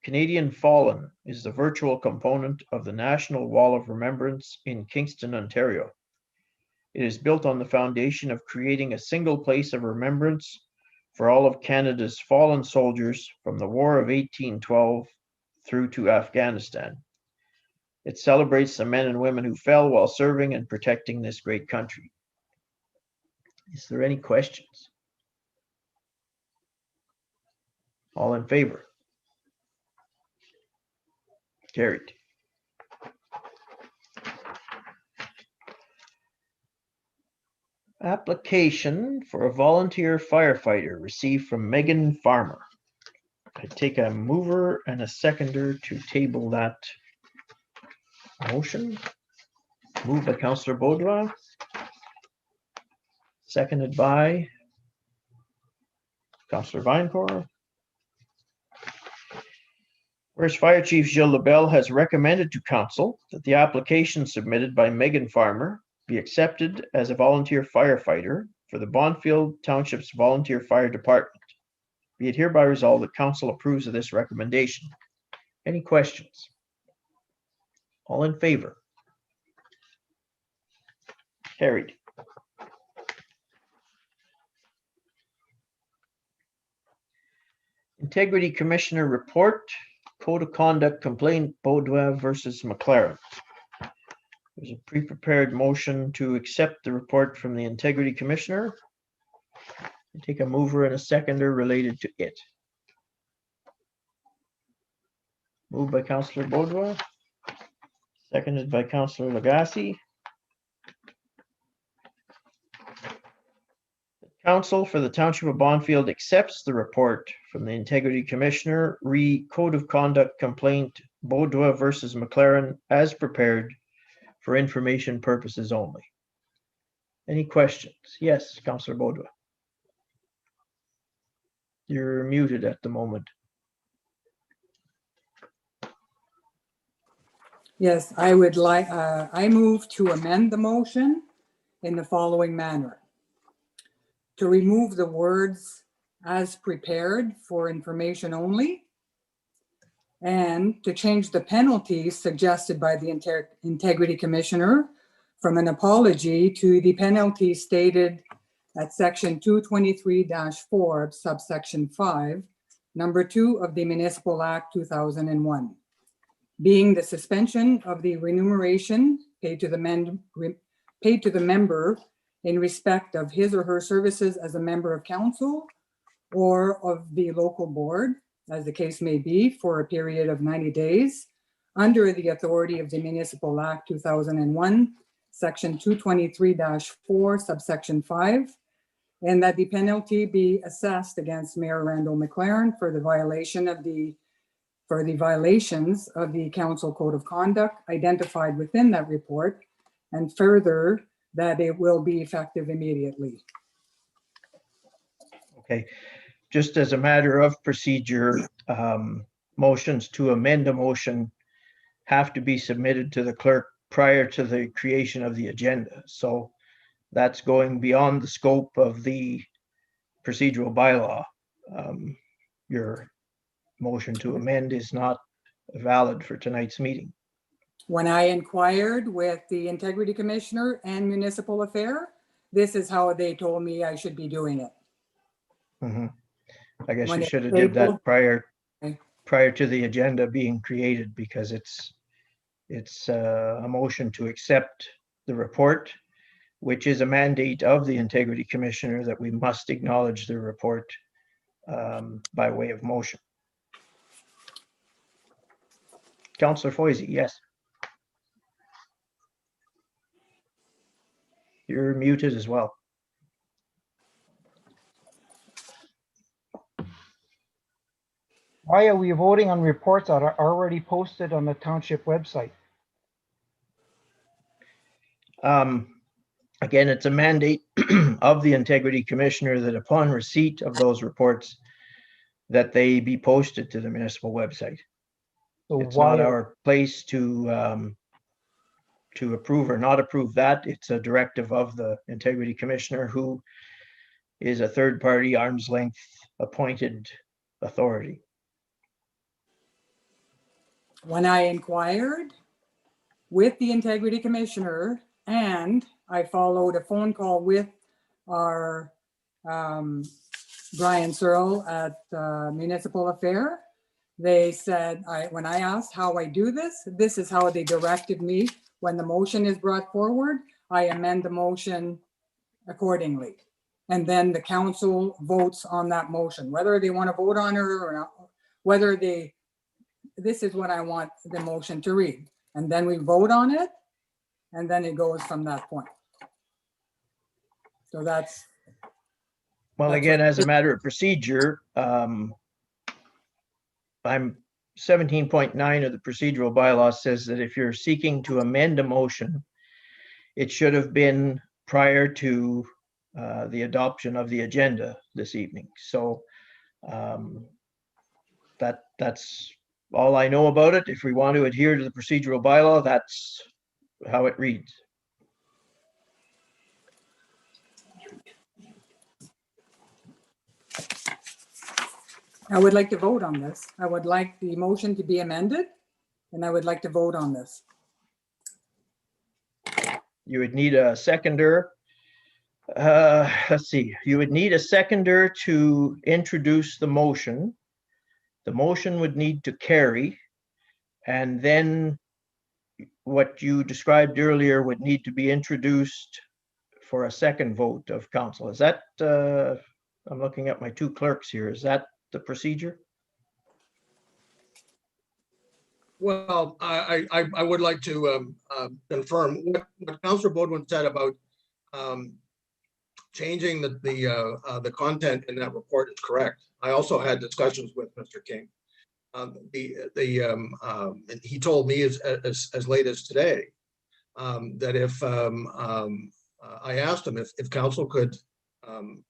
Canadian Fallen is the virtual component of the National Wall of Remembrance in Kingston, Ontario. It is built on the foundation of creating a single place of remembrance for all of Canada's fallen soldiers from the War of 1812 through to Afghanistan. It celebrates the men and women who fell while serving and protecting this great country. Is there any questions? All in favor? Carried. Application for a volunteer firefighter received from Megan Farmer. I take a mover and a seconder to table that motion. Moved by Councillor Baudouin. Seconded by Councillor Vinecore. Whereas Fire Chief Gilles Lebel has recommended to Council that the application submitted by Megan Farmer be accepted as a volunteer firefighter for the Bonfield Township's Volunteer Fire Department. Be it hereby resolved that Council approves of this recommendation. Any questions? All in favor? Carried. Integrity Commissioner Report, Code of Conduct Complaint, Baudouin versus McLaren. There's a pre-prepared motion to accept the report from the Integrity Commissioner. I take a mover and a seconder related to it. Moved by Councillor Baudouin, seconded by Councillor Lagacé. Council for the Township of Bonfield accepts the report from the Integrity Commissioner, re Code of Conduct Complaint, Baudouin versus McLaren, as prepared for information purposes only. Any questions? Yes, Councillor Baudouin. You're muted at the moment. Yes, I would like, I move to amend the motion in the following manner. To remove the words "as prepared for information only," and to change the penalty suggested by the Integrity Commissioner from an apology to the penalty stated at section 223-4, subsection 5, number 2 of the Municipal Act 2001, being the suspension of the remuneration paid to the member in respect of his or her services as a member of council or of the local board, as the case may be, for a period of 90 days under the authority of the Municipal Act 2001, section 223-4, subsection 5, and that the penalty be assessed against Mayor Randall McLaren for the violations of the council code of conduct identified within that report, and further that it will be effective immediately. Okay, just as a matter of procedure, motions to amend a motion have to be submitted to the clerk prior to the creation of the agenda. So that's going beyond the scope of the procedural bylaw. Your motion to amend is not valid for tonight's meeting. When I inquired with the Integrity Commissioner and Municipal Affair, this is how they told me I should be doing it. Mhm. I guess When you it's should have did that tabled- prior to the agenda being created, because it's a motion to accept the report, which is a mandate of the Integrity Commissioner that we must acknowledge the report by way of motion. Councillor Foisey, yes. You're muted as well. Why are we voting on reports that are already posted on the township website? Again, it's a mandate of the Integrity Commissioner that upon receipt of those reports, that they be posted to the municipal website. So It's why not our place to approve or not approve that. It's a directive of the Integrity Commissioner, who is a third-party arm's length appointed authority. When I inquired with the integrity commissioner and I followed a phone call with our Brian Searle at Municipal Affair, they said, when I asked how I do this, this is how they directed me. When the motion is brought forward, I amend the motion accordingly. And then the council votes on that motion, whether they want to vote on it or not, whether this is what I want the motion to read. And then we vote on it, and then it goes from that point. So that's. Well, That's again, what- as a matter of procedure, I'm 17.9 of the procedural bylaw says that if you're seeking to amend a motion, it should have been prior to the adoption of the agenda this evening. So that's all I know about it. If we want to adhere to the procedural bylaw, that's how it reads. I would like to vote on this. I would like the motion to be amended, and I would like to vote on this. You would need a seconder. Let's see, you would need a seconder to introduce the motion. The motion would need to carry. And then what you described earlier would need to be introduced for a second vote of council. Is that, I'm looking at my two clerks here. Is that the procedure? Well, I would like to confirm what Councillor Baudouin said about changing the content in that report is correct. I also had discussions with Mr. King. He told me as late as today that if I asked him if council could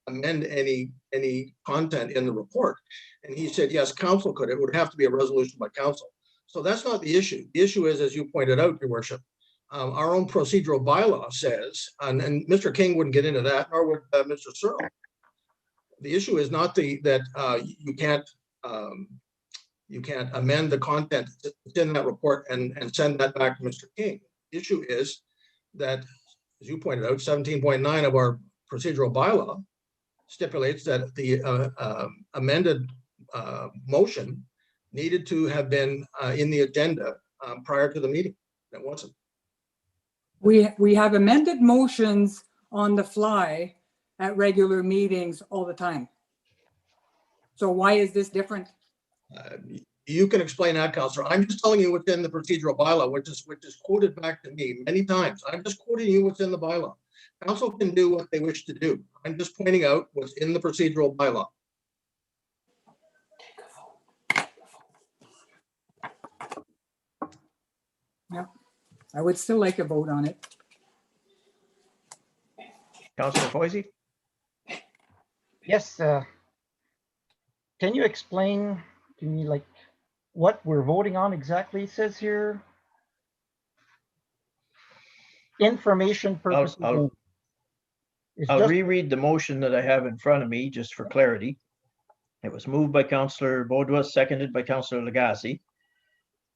amend any content in the report, and he said yes, council could. It would have to be a resolution by council. So that's not the issue. The issue is, as you pointed out, Your Worship, our own procedural bylaw says, and Mr. King wouldn't get into that, nor would Mr. Searle. The issue is not that you can't amend the content in that report and send that back to Mr. King. The issue is that, as you pointed out, 17.9 of our procedural bylaw stipulates that the amended motion needed to have been in the agenda prior to the meeting. It wasn't. We have amended motions on the fly at regular meetings all the time. So why is this different? You can explain that, Councillor. I'm just telling you what's in the procedural bylaw, which is quoted back to me many times. I'm just quoting you what's in the bylaw. Council can do what they wish to do. I'm just pointing out what's in the procedural bylaw. Yeah, I would still like a vote on it. Councillor Foisey? Yes, can you explain to me like what we're voting on exactly? It says here. Information purposes. only. It's I'll just, reread the motion that I have in front of me just for clarity. It was moved by Councillor Baudouin, seconded by Councillor Lagasse,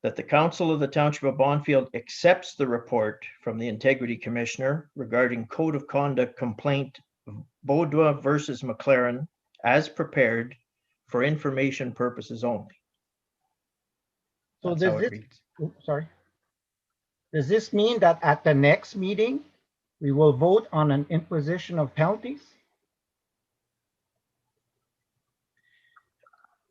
that the Council of the Township of Bonfield accepts the report from the Integrity Commissioner regarding Code of Conduct complaint Baudouin versus McLaren as prepared for information purposes only. so That's how does it this, reads. sorry. Does this mean that at the next meeting, we will vote on an imposition of penalties?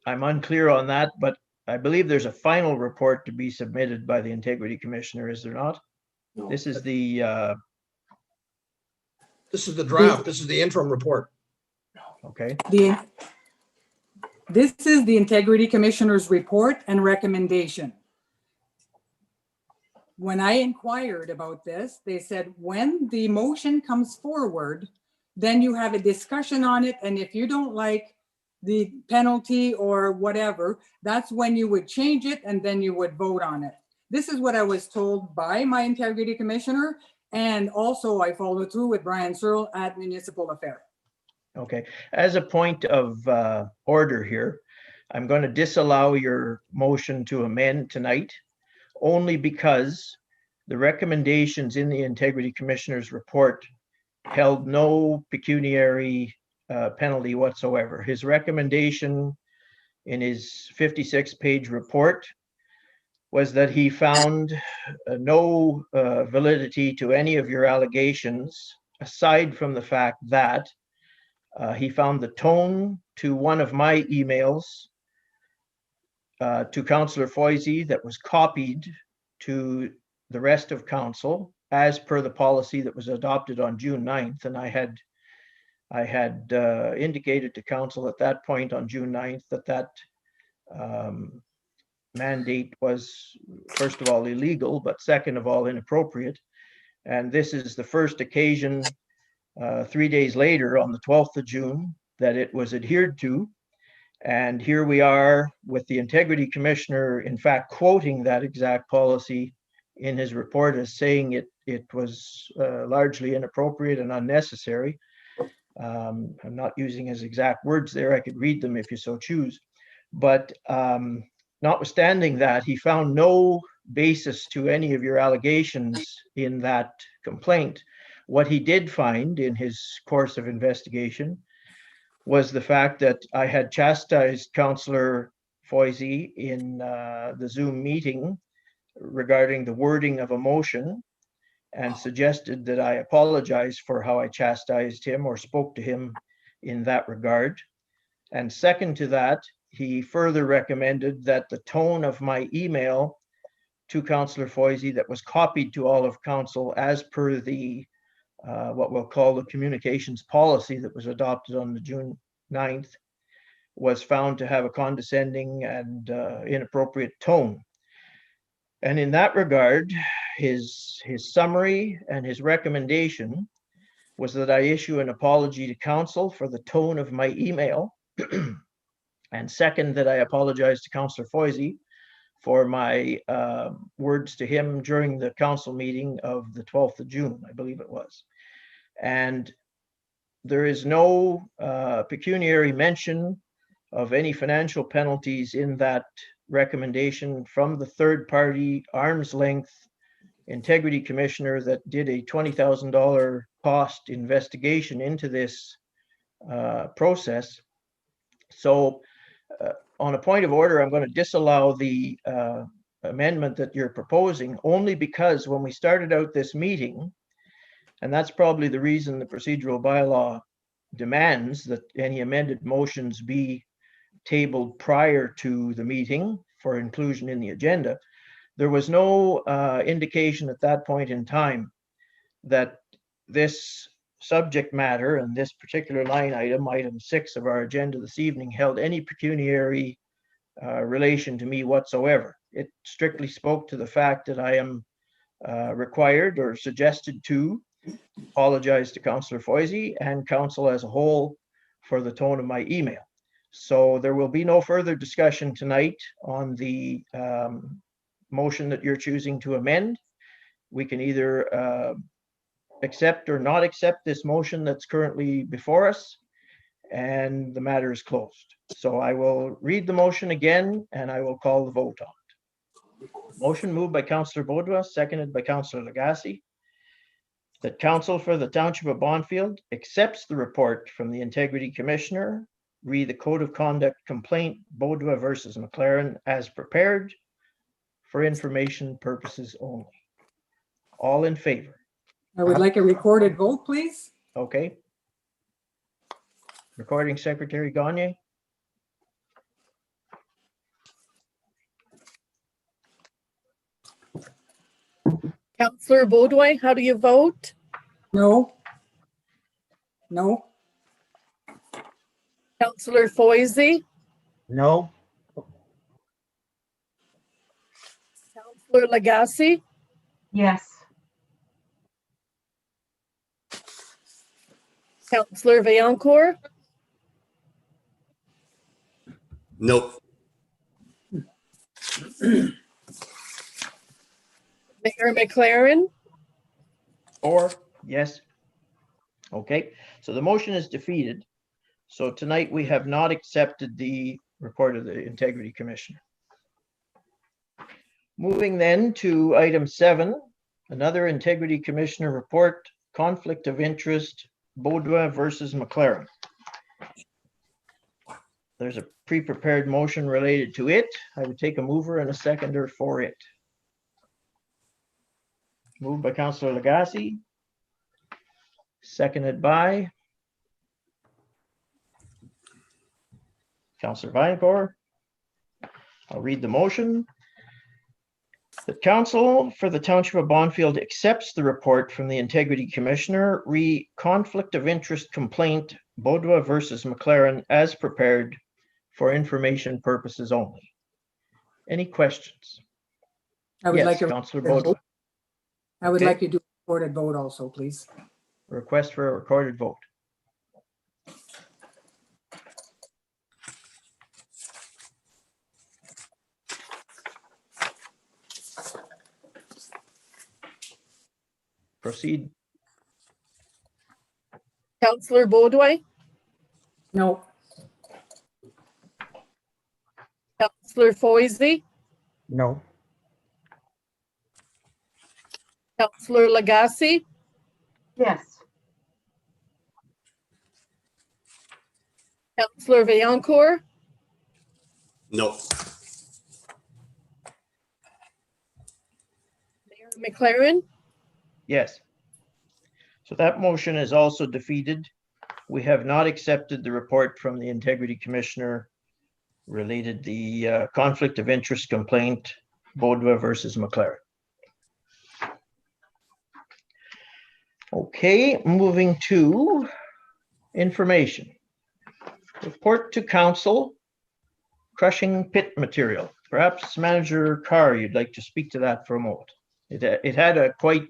I'm unclear on that, but I believe there's a final report to be submitted by the Integrity Commissioner, is there not? This is the, This is the draft. This is the interim report. okay, This is the Integrity Commissioner's report and recommendation. When I inquired about this, they said, when the motion comes forward, then you have a discussion on it. And if you don't like the penalty or whatever, that's when you would change it and then you would vote on it. This is what I was told by my Integrity Commissioner. And also I followed through with Brian Searle at Municipal Affair. okay. As a point of order here, I'm going to disallow your motion to amend tonight. only because the recommendations in the Integrity Commissioner's report held no pecuniary penalty whatsoever. His recommendation in his 56-page report was that he found no validity to any of your allegations, aside from the fact that he found the tone to one of my emails to Councillor Foisey that was copied to the rest of council as per the policy that was adopted on June 9th. And I had indicated to council at that point on June 9th that mandate was, first of all, illegal, but second of all, inappropriate. And this is the first occasion 3 days later, on the 12th of June, that it was adhered to. And here we are with the Integrity Commissioner, in fact, quoting that exact policy in his report as saying it was largely inappropriate and unnecessary. I'm not using his exact words there. I could read them if you so choose. But notwithstanding that, he found no basis to any of your allegations in that complaint. What he did find in his course of investigation was the fact that I had chastised Councillor Foisey in the Zoom meeting regarding the wording of a motion and suggested that I apologize for how I chastised him or spoke to him in that regard. And second to that, he further recommended that the tone of my email to Councillor Foisey that was copied to all of council as per the what we'll call the communications policy that was adopted on the June 9th was found to have a condescending and inappropriate tone. And in that regard, his summary and his recommendation was that I issue an apology to council for the tone of my email. And second, that I apologize to Councillor Foisey for my words to him during the council meeting of the 12th of June, I believe it was. And there is no pecuniary mention of any financial penalties in that recommendation from the third-party arm's length Integrity Commissioner that did a $20,000 cost investigation into this process. So on a point of order, I'm going to disallow the amendment that you're proposing only because when we started out this meeting, and that's probably the reason the procedural bylaw demands that any amended motions be tabled prior to the meeting for inclusion in the agenda. There was no indication at that point in time that this subject matter and this particular line item, item 6 of our agenda this evening, held any pecuniary relation to me whatsoever. It strictly spoke to the fact that I am required or suggested to apologize to Councillor Foisey and council as a whole for the tone of my email. So there will be no further discussion tonight on the motion that you're choosing to amend. We can either accept or not accept this motion that's currently before us, and the matter is closed. So I will read the motion again and I will call the vote on it. Motion moved by Councillor Baudouin, seconded by Councillor Lagacé, that council for the Township of Bonfield accepts the report from the Integrity Commissioner, re the Code of Conduct complaint Baudouin versus McLaren as prepared for information purposes only. All in favor? I would like a recorded vote, please. Okay. Recording Secretary Gagne. Councillor Baudouin, how do you vote? No. No. Councillor Foisey? No, Councillor Lagacé? Yes. Councillor Vaillancourt? Nope. Mayor McLaren? Or yes. Okay, so the motion is defeated. So tonight we have not accepted the report of the Integrity Commissioner. Moving then to item 7, another Integrity Commissioner report, conflict of interest, Baudouin versus McLaren. There's a pre-prepared motion related to it. I would take a mover and a seconder for it. Moved by Councillor Lagasse. Seconded by Councillor Vaillancourt. I'll read the motion. The council for the Township of Bonfield accepts the report from the Integrity Commissioner, conflict of interest complaint, Baudouin versus McLaren, as prepared for information purposes only. Any questions? I would Yes, like a, Councillor Baudouin. I would okay. like you to do a recorded vote also, please. Request for a recorded vote. Proceed. Counselor Baudouin, No, Counselor Foisey, No. Counselor Lagasse, Yes. Counselor Vaillancourt, No. Mayor McLaren, Yes. So that motion is also defeated. We have not accepted the report from the Integrity Commissioner related the conflict of interest complaint, Baudouin versus McLaren. Okay, moving to information. Report to council, crushing pit material. Perhaps Manager Carr, you'd like to speak to that for a moment. It had a quite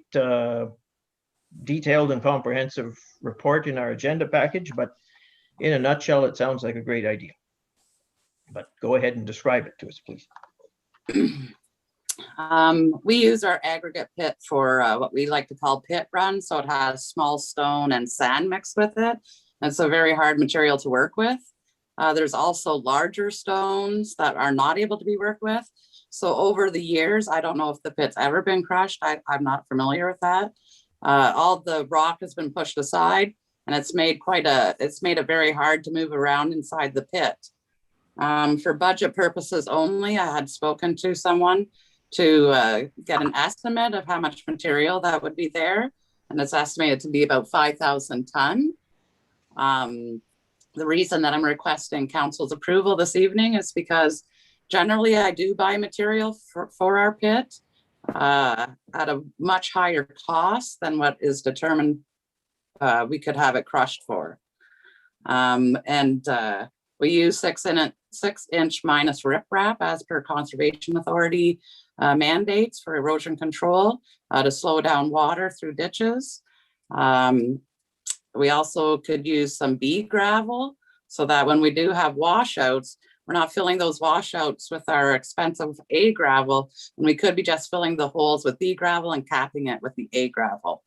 detailed and comprehensive report in our agenda package, but in a nutshell, it sounds like a great idea. But go ahead and describe it to us, please. We use our aggregate pit for what we like to call pit run. So it has small stone and sand mixed with it. And it's a very hard material to work with. There's also larger stones that are not able to be worked with. So over the years, I don't know if the pit's ever been crushed. I'm not familiar with that. All the rock has been pushed aside, and it's made it very hard to move around inside the pit. For budget purposes only, I had spoken to someone to get an estimate of how much material that would be there, and it's estimated to be about 5,000 ton. The reason that I'm requesting council's approval this evening is because generally I do buy material for our pit at a much higher cost than what is determined we could have it crushed for. We use 6-inch minus riprap as per Conservation Authority mandates for erosion control to slow down water through ditches. We also could use some B gravel so that when we do have washouts, we're not filling those washouts with our expensive A gravel, and we could be just filling the holes with B gravel and capping it with the A gravel.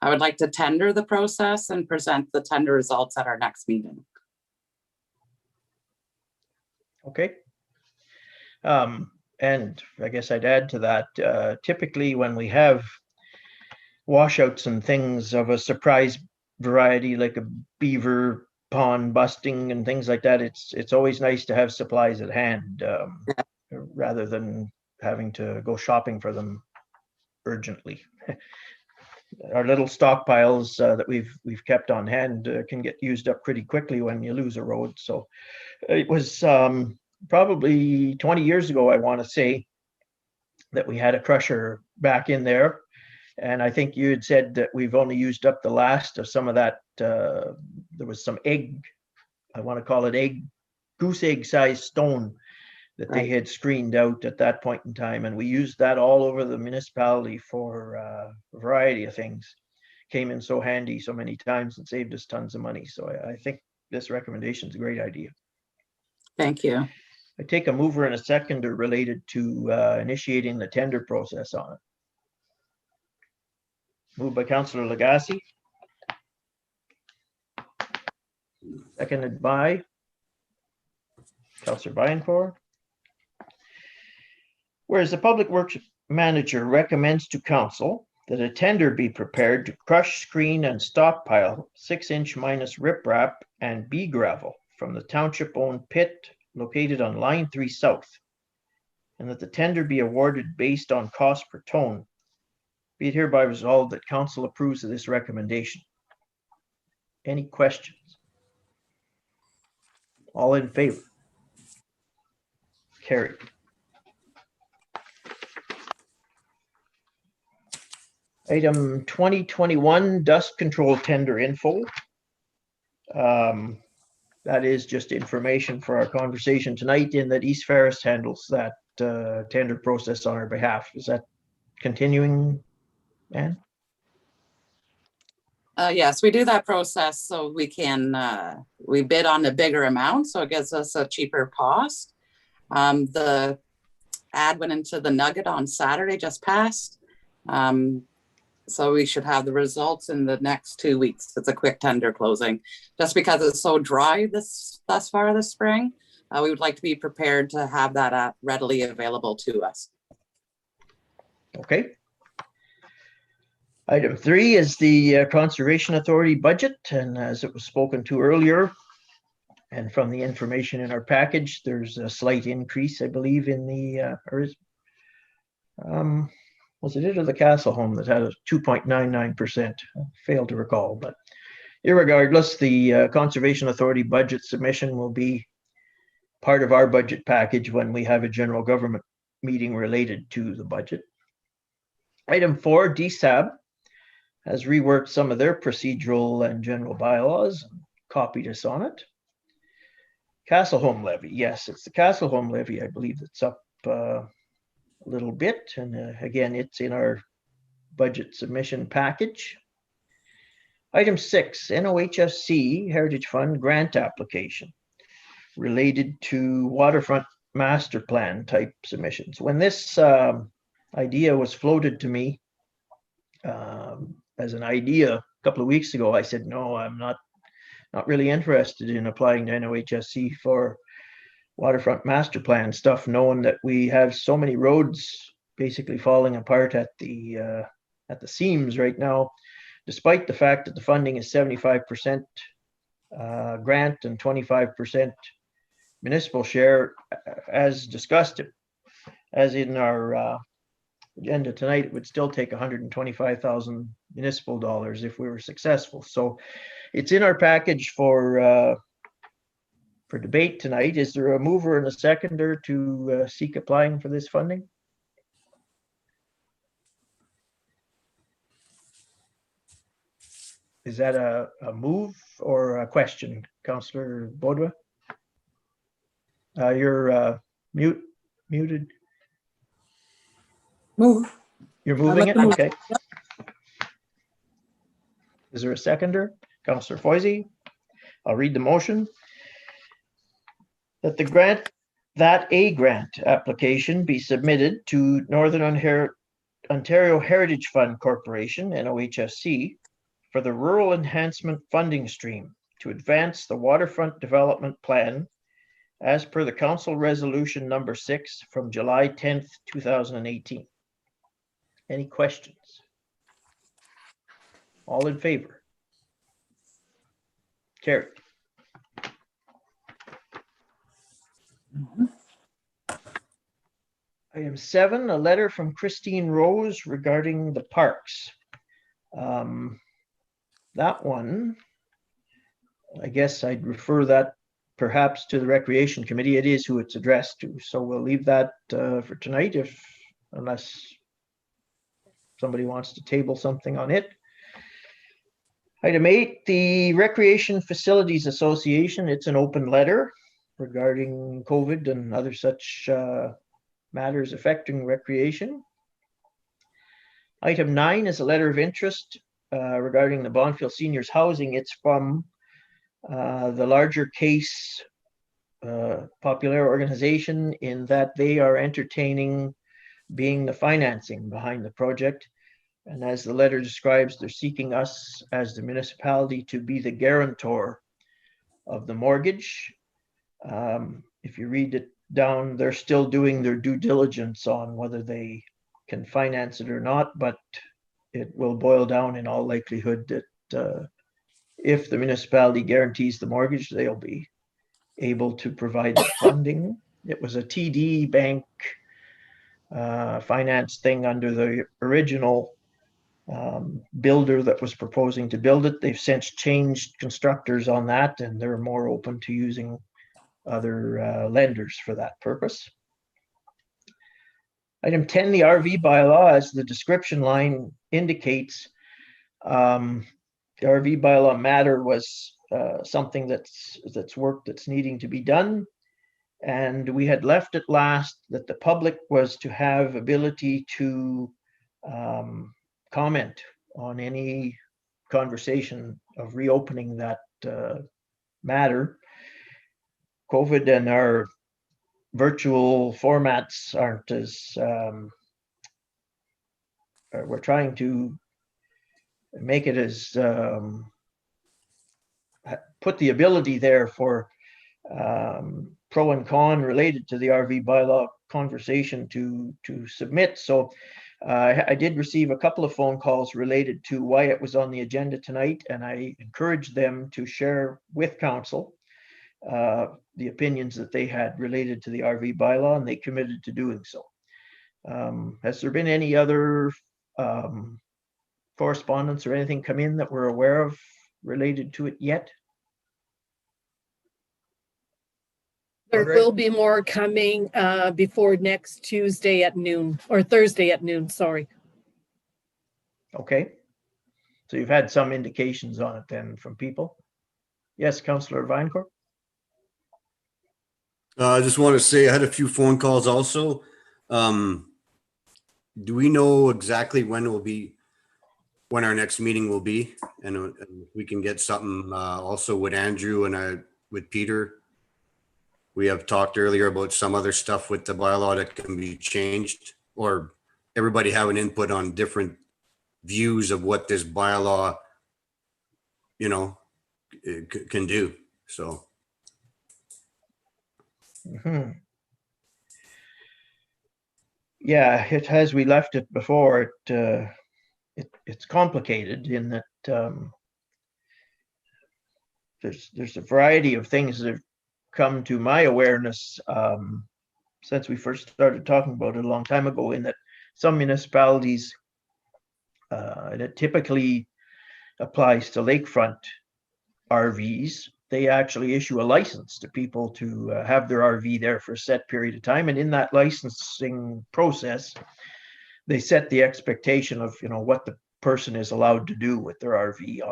I would like to tender the process and present the tender results at our next meeting. Okay. And I guess I'd add to that, typically when we have washouts and things of a surprise variety, like a beaver pond busting and things like that, it's always nice to have supplies at hand rather than having to go shopping for them urgently. Our little stockpiles that we've kept on hand can get used up pretty quickly when you lose a road. So it was probably 20 years ago, I want to say, that we had a crusher back in there. And I think you had said that we've only used up the last of some of that. There was some egg, I want to call it goose egg sized stone that they had screened out at that point in time. And we used that all over the municipality for a variety of things. Came in so handy so many times and saved us tons of money. So I think this recommendation is a great idea. Thank you. I take a mover and a seconder related to initiating the tender process on it. Moved by Councillor Lagasse. Seconded by Councillor Vaillancourt. Whereas the Public Works Manager recommends to council that a tender be prepared to crush, screen, and stockpile 6-inch minus riprap and B gravel from the township-owned pit located on Line 3 South, and that the tender be awarded based on cost per ton. Be it hereby resolved that council approves of this recommendation. Any questions? All in favor? Carried. Item 2021 dust control tender info. That is just information for our conversation tonight, in that East Ferris handles that tender process on our behalf. Is that continuing, Ann? Yes, we do that process so we can, we bid on a bigger amount, so it gives us a cheaper cost. The ad went into the Nugget on Saturday, just passed. So we should have the results in the next 2 weeks. It's a quick tender closing. Just because it's so dry thus far this spring, we would like to be prepared to have that readily available to us. Okay. Item 3 is the Conservation Authority budget, and as it was spoken to earlier, and from the information in our package, there's a slight increase, I believe, in the, was it or the Castle Home that had a 2.99%? Failed to recall, but irregardless, the Conservation Authority budget submission will be part of our budget package when we have a general government meeting related to the budget. Item 4, DSAB, has reworked some of their procedural and general bylaws and copied us on it. Castle Home levy, yes, it's the Castle Home levy, I believe, that's up a little bit. And again, it's in our budget submission package. Item 6, NOHSC Heritage Fund grant application related to waterfront master plan type submissions. When this idea was floated to me as an idea a couple of weeks ago, I said, no, I'm not really interested in applying to NOHSC for waterfront master plan stuff, knowing that we have so many roads basically falling apart at the seams right now, despite the fact that the funding is 75% grant and 25% municipal share, as discussed, as in our agenda tonight. It would still take 125,000 municipal dollars if we were successful. So it's in our package for debate tonight. Is there a mover and a seconder to seek applying for this funding? Is that a move or a question, Councillor Baudouin? You're muted. Move. You're moving it? I'd like Okay. Is there a seconder? Councillor Foisey? I'll read the motion. That a grant application be submitted to Northern Ontario Heritage Fund Corporation, NOHSC, for the Rural Enhancement Funding Stream to advance the waterfront development plan as per the Council Resolution number 6 from July 10th, 2018. Any questions? All in favor? Carried. Item 7, a letter from Christine Rose regarding the parks. That one, I guess I'd refer that perhaps to the Recreation Committee. It is who it's addressed to, so we'll leave that for tonight, unless somebody wants to table something on it. Item 8, the Recreation Facilities Association. It's an open letter regarding COVID and other such matters affecting recreation. Item 9 is a letter of interest regarding the Bonfield Seniors Housing. It's from the larger case Populaire organization, in that they are entertaining being the financing behind the project. And as the letter describes, they're seeking us as the municipality to be the guarantor of the mortgage. If you read it down. They're still doing their due diligence on whether they can finance it or not, but it will boil down in all likelihood that if the municipality guarantees the mortgage, they'll be able to provide the funding. It was a TD Bank finance thing under the original builder that was proposing to build it. They've since changed constructors on that, and they're more open to using other lenders for that purpose. Item 10, the RV bylaw, as the description line indicates, the RV bylaw matter was something that's work that's needing to be done. And we had left it last that the public was to have ability to comment on any conversation of reopening that matter. COVID and our virtual formats aren't as, we're trying to make it as, put the ability there for pro and con related to the RV bylaw conversation to submit. So I did receive a couple of phone calls related to why it was on the agenda tonight, and I encouraged them to share with council the opinions that they had related to the RV bylaw, and they committed to doing so. Has there been any other correspondence or anything come in that we're aware of related to it yet? There Audrey? will be more coming before next Tuesday at noon, or Thursday at noon, sorry. Okay. So you've had some indications on it then from people? Yes, Councillor Vinecourt? I just want to say I had a few phone calls also. Do we know exactly when our next meeting will be? And we can get something also with Andrew and with Peter. We have talked earlier about some other stuff with the bylaw that can be changed, or everybody have an input on different views of what this bylaw, can do. So. Mhm. Yeah, it has. We left it before. It's complicated in that there's a variety of things that have come to my awareness since we first started talking about it a long time ago, in that some municipalities, and it typically applies to lakefront RVs, they actually issue a license to people to have their RV there for a set period of time. And in that licensing process, they set the expectation of, what the person is allowed to do with their RV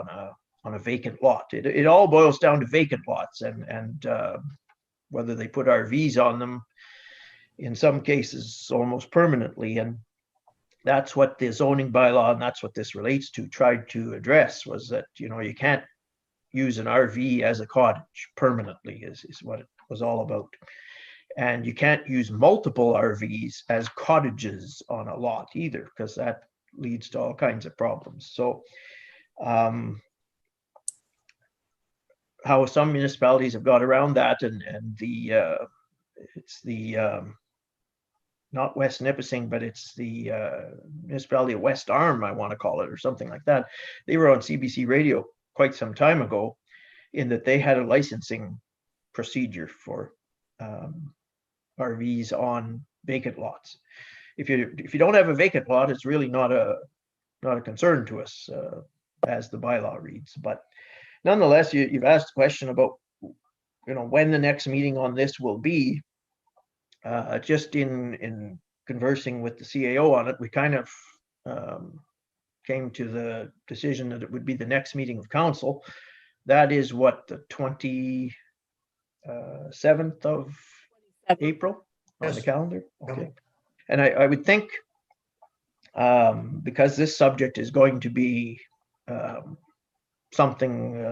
on a vacant lot. It all boils down to vacant lots and whether they put RVs on them, in some cases almost permanently. And that's what the zoning bylaw, and that's what this relates to, tried to address, was that, you can't use an RV as a cottage permanently is what it was all about. And you can't use multiple RVs as cottages on a lot either, because that leads to all kinds of problems. So how some municipalities have got around that, and it's the not West Nipissing, but it's the municipality of West Arm, I want to call it, or something like that. They were on CBC radio quite some time ago, in that they had a licensing procedure for RVs on vacant lots. If you don't have a vacant lot, it's really not a concern to us as the bylaw reads. But nonetheless, you've asked a question about when the next meeting on this will be. Just in conversing with the CAO on it, we kind of came to the decision that it would be the next meeting of council. That is what, the 27th of April on the Yes. calendar? Okay. And I would think, because this subject is going to be something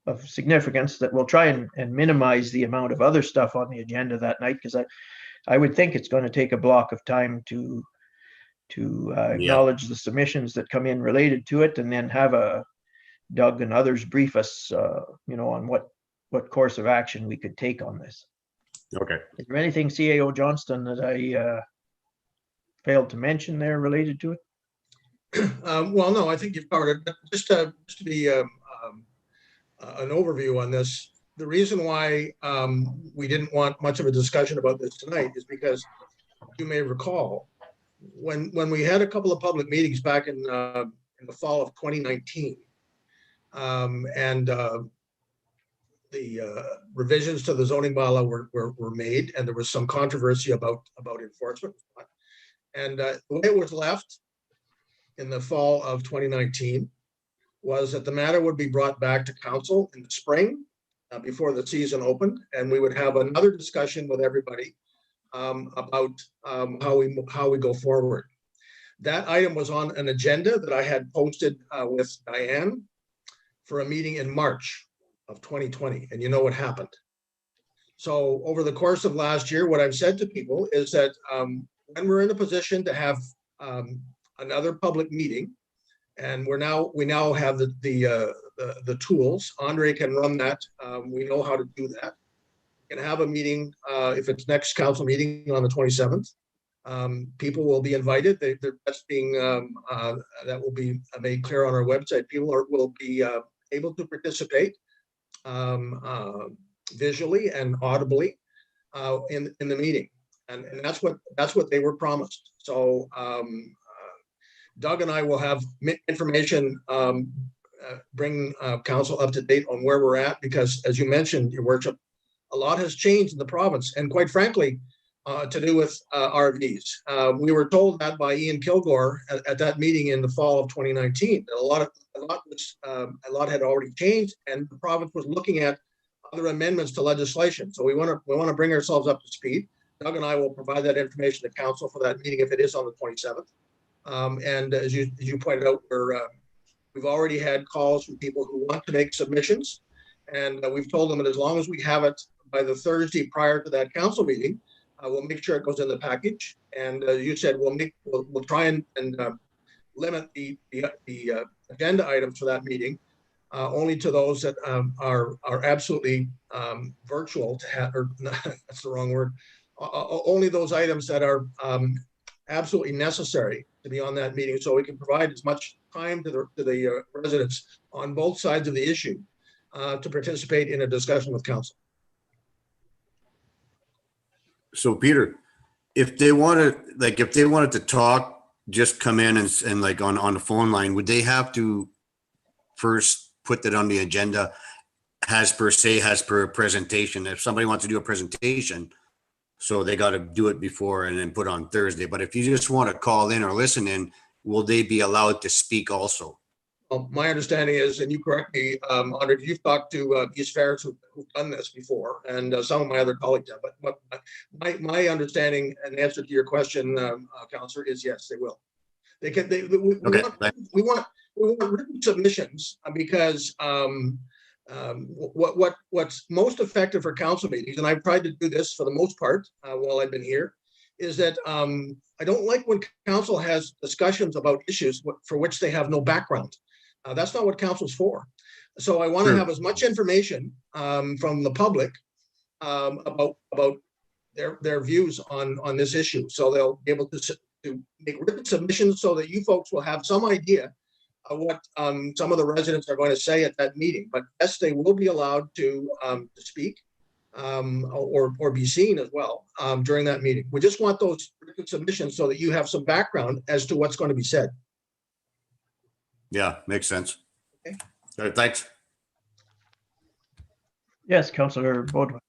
of significance, that we'll try and minimize the amount of other stuff on the agenda that night, because I would think it's going to take a block of time to acknowledge the submissions that come in related to it, and then have Doug and others brief us, on what course of action we could take on this. Okay. Is there anything CAO Johnston that I failed to mention there related to it? Well, no, I think you've covered it. But just to be an overview on this, the reason why we didn't want much of a discussion about this tonight is because you may recall when we had a couple of public meetings back in the fall of 2019, and the revisions to the zoning bylaw were made, and there was some controversy about enforcement. And the way it was left in the fall of 2019 was that the matter would be brought back to council in the spring before the season opened, and we would have another discussion with everybody about how we go forward. That item was on an agenda that I had posted with Diane for a meeting in March of 2020, and you know what happened. So over the course of last year, what I've said to people is that when we're in a position to have another public meeting, and we now have the tools, Andre can run that. We know how to do that. We can have a meeting if it's next council meeting on the 27th. People will be invited. That's being that will be made clear on our website. People will be able to participate visually and audibly in the meeting, and that's what they were promised. So Doug and I will have information, bring council up to date on where we're at, because as you mentioned, your worship, a lot has changed in the province, and quite frankly, to do with RVs. We were told that by Ian Kilgore at that meeting in the fall of 2019. That a lot had already changed, and the province was looking at other amendments to legislation. So we want to bring ourselves up to speed. Doug and I will provide that information to council for that meeting if it is on the 27th. And as you pointed out, we've already had calls from people who want to make submissions, and we've told them that as long as we have it by the Thursday prior to that council meeting, we'll make sure it goes in the package. And you said we'll try and limit the agenda items for that meeting only to those that are absolutely virtual to have, or that's the wrong word. Only those items that are absolutely necessary to be on that meeting, so we can provide as much time to the residents on both sides of the issue to participate in a discussion with council. So Peter, if they wanted to talk, just come in and like on the phone line, would they have to first put that on the agenda as per presentation? If somebody wants to do a presentation, so they got to do it before and then put on Thursday. But if you just want to call in or listen in, will they be allowed to speak also? Well, my understanding is, and you correct me, Andre, you've talked to East Ferris who've done this before, and some of my other colleagues have. But my understanding and answer to your question, Councillor, is yes, they will. They can. We want written submissions because what's most effective for council meetings, and I've tried to do this for the most part while I've been here, is that I don't like when council has discussions about issues for which they have no background. That's not what council's for. So I want to have as much information from the public about their views on this issue. So they'll be able to make written submissions so that you folks will have some idea of what some of the residents are going to say at that meeting. But yes, they will be allowed to speak or be seen as well during that meeting. We just want those written submissions so that you have some background as to what's going to be said. Yeah, makes sense. Okay. All right, thanks. Yes, Councillor Baudouin.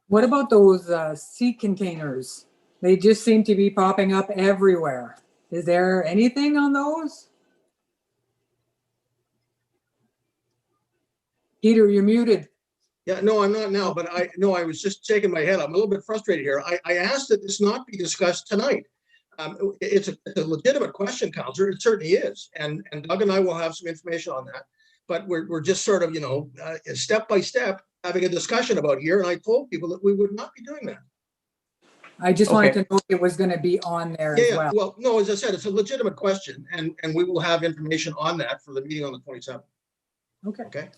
What about those sea containers? They just seem to be popping up everywhere. Is there anything on those? Peter, you're muted. Yeah, no, I'm not now, but I was just shaking my head. I'm a little bit frustrated here. I asked that this not be discussed tonight. It's a legitimate question, Councillor. It certainly is. And Doug and I will have some information on that. But we're just sort of, step by step having a discussion about here. And I told people that we would not be doing that. I just wanted to know if it was going to be on there as well. Well, no, as I said, it's a legitimate question. And we will have information on that for the meeting on the 27th. Okay. Okay.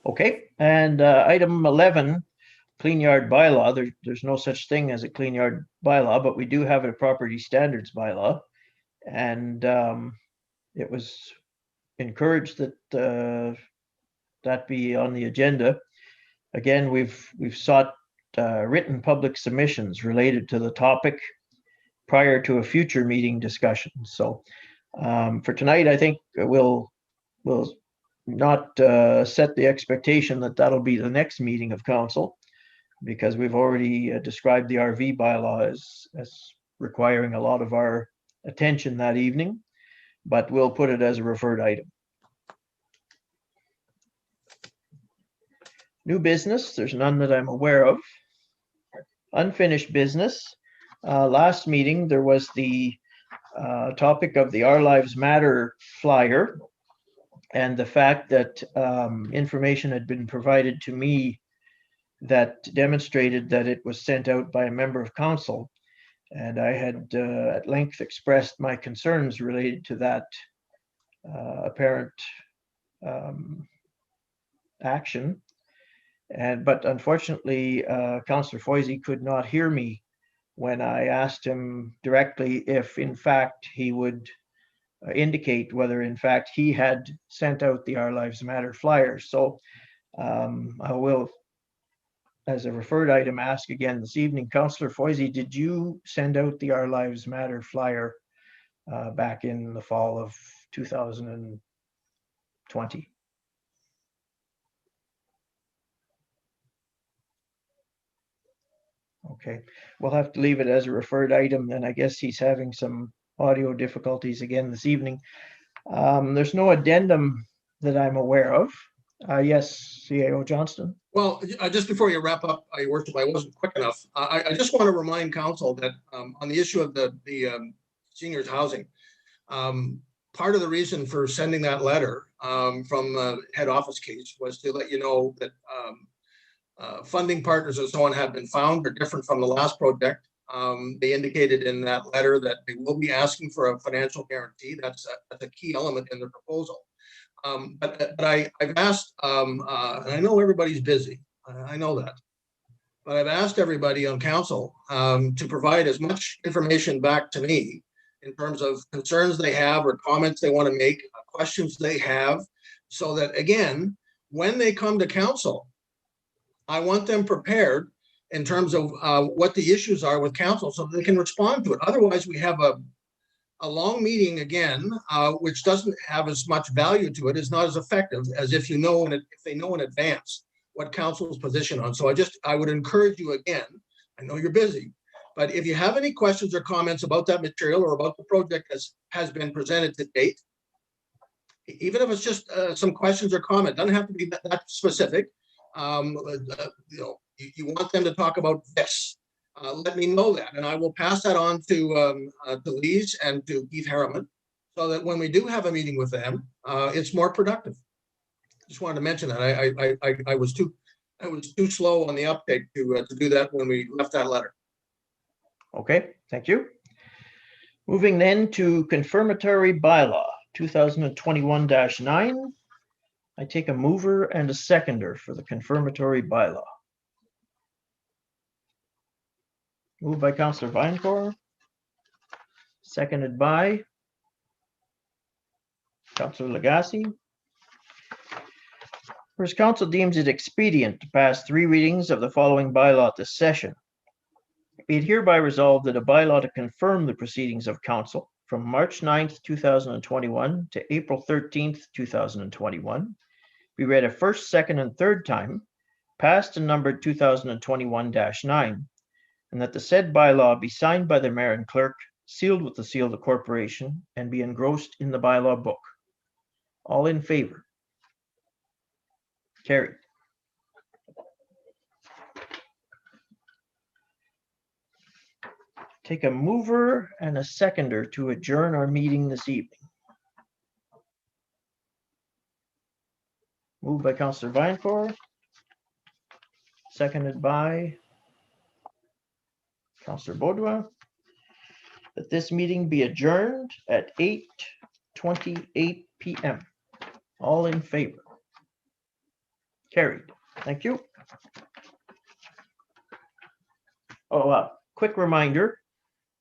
Okay, and item 11, clean yard bylaw. There's no such thing as a clean yard bylaw, but we do have a property standards bylaw. And it was encouraged that that be on the agenda. Again, we've sought written public submissions related to the topic prior to a future meeting discussion. So for tonight, I think we'll not set the expectation that that'll be the next meeting of council, because we've already described the RV bylaw as requiring a lot of our attention that evening, but we'll put it as a referred item. New business, there's none that I'm aware of. Unfinished business. Last meeting, there was the topic of the Our Lives Matter flyer, and the fact that information had been provided to me that demonstrated that it was sent out by a member of council. And I had at length expressed my concerns related to that apparent action. But unfortunately, Councillor Foisey could not hear me when I asked him directly if in fact he would indicate whether in fact he had sent out the Our Lives Matter flyer. So I will, as a referred item, ask again this evening. Councillor Foisey, did you send out the Our Lives Matter flyer back in the fall of 2020? Okay, we'll have to leave it as a referred item, and I guess he's having some audio difficulties again this evening. There's no addendum that I'm aware of. Yes, CAO Johnston. Well, just before you wrap up, Your Worship, I wasn't quick enough. I just want to remind council that on the issue of the seniors housing, part of the reason for sending that letter from the head office case was to let you know that funding partners and so on have been found are different from the last project. They indicated in that letter that they will be asking for a financial guarantee. That's a key element in the proposal. But I've asked, and I know everybody's busy, I know that, but I've asked everybody on council to provide as much information back to me in terms of concerns they have or comments they want to make, questions they have, so that again, when they come to council, I want them prepared in terms of what the issues are with council so that they can respond to it. Otherwise, we have a long meeting again, which doesn't have as much value to it, is not as effective as if they know in advance what council's position on. So I would encourage you again, I know you're busy, but if you have any questions or comments about that material or about the project as has been presented to date, even if it's just some questions or comment, doesn't have to be that specific. You want them to talk about this. Let me know that, and I will pass that on to Lise and to Keith Harriman, so that when we do have a meeting with them, it's more productive. Just wanted to mention that I was too slow on the uptake to do that when we left that letter. Okay, thank you. Moving then to confirmatory bylaw 2021-9. I take a mover and a seconder for the confirmatory bylaw. Moved by Councillor Vinecore, seconded by Councillor Lagasse. Whereas council deems it expedient to pass 3 readings of the following bylaw at this session, be it hereby resolved that a bylaw to confirm the proceedings of council from March 9th, 2021 to April 13th, 2021 be read a first, second, and third time, passed and numbered 2021-9, and that the said bylaw be signed by the mayor and clerk, sealed with the seal of the corporation, and be engrossed in the bylaw book. All in favor? Carried. Take a mover and a seconder to adjourn our meeting this evening. Moved by Councillor Vinecore, seconded by Councillor Baudouin, that this meeting be adjourned at 8:28 p.m. All in favor? Carried. Thank you. Oh, quick reminder,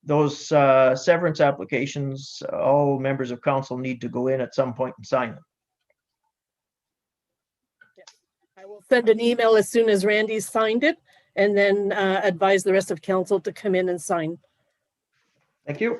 those severance applications, all members of council need to go in at some point and sign them. I will send an email as soon as Randy's signed it and then advise the rest of council to come in and sign. Thank you.